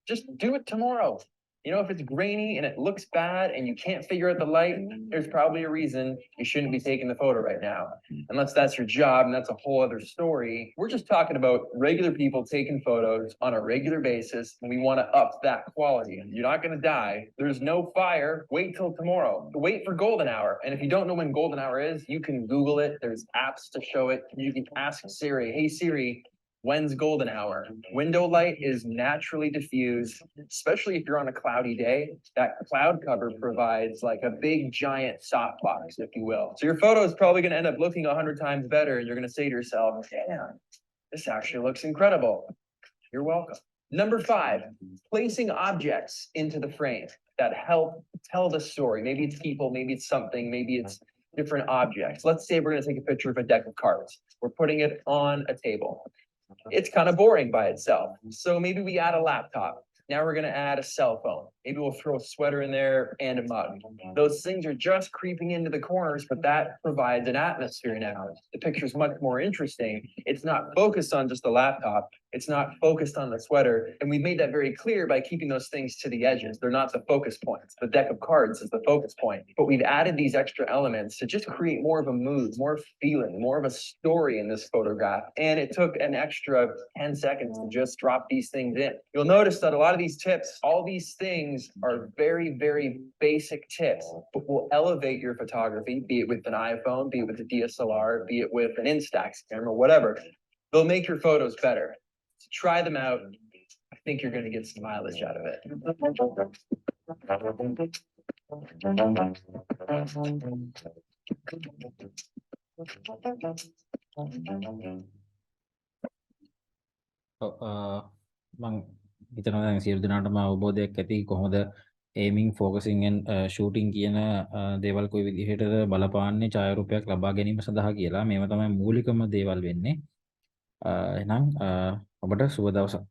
Just do it tomorrow. You know, if it's grainy and it looks bad and you can't figure out the light, there's probably a reason you shouldn't be taking the photo right now. Unless that's your job, and that's a whole other story. We're just talking about regular people taking photos on a regular basis, and we want to up that quality. You're not going to die. There's no fire. Wait till tomorrow. Wait for golden hour. And if you don't know when golden hour is, you can Google it. There's apps to show it. You can ask Siri, hey Siri, when's golden hour? Window light is naturally diffused, especially if you're on a cloudy day. That cloud cover provides like a big giant softbox, if you will. So your photo is probably going to end up looking 100 times better, and you're going to say to yourself, damn, this actually looks incredible. You're welcome. Number 5, placing objects into the frame that help tell the story. Maybe it's people, maybe it's something, maybe it's different objects. Let's say we're going to take a picture of a deck of cards. We're putting it on a table. It's kind of boring by itself. So maybe we add a laptop. Now we're going to add a cell phone. Maybe we'll throw a sweater in there and a mug. Those things are just creeping into the corners, but that provides an atmosphere now. The picture's much more interesting. It's not focused on just the laptop. It's not focused on the sweater. And we made that very clear by keeping those things to the edges. They're not the focus points. The deck of cards is the focus point. But we've added these extra elements to just create more of a mood, more feeling, more of a story in this photograph. And it took an extra 10 seconds to just drop these things in. You'll notice that a lot of these tips, all these things are very, very basic tips, but will elevate your photography, be it with an iPhone, be it with a DSLR, be it with an Instax camera, whatever. They'll make your photos better. So try them out. I think you're going to get some mileage out of it. මං හිතනවා දැන් සියලු දෙනාටම අවබෝධයක් ඇති කොහොමද aiming focusing and shooting කියන දේවල් කොයි විදිහටද බලපාන්නේ ඡායාරූපයක් ලබා ගැනීම සඳහා කියලා මේව තමයි මූලිකම දේවල් වෙන්නේ. එහෙනම් ඔබට සුබ දවසක්.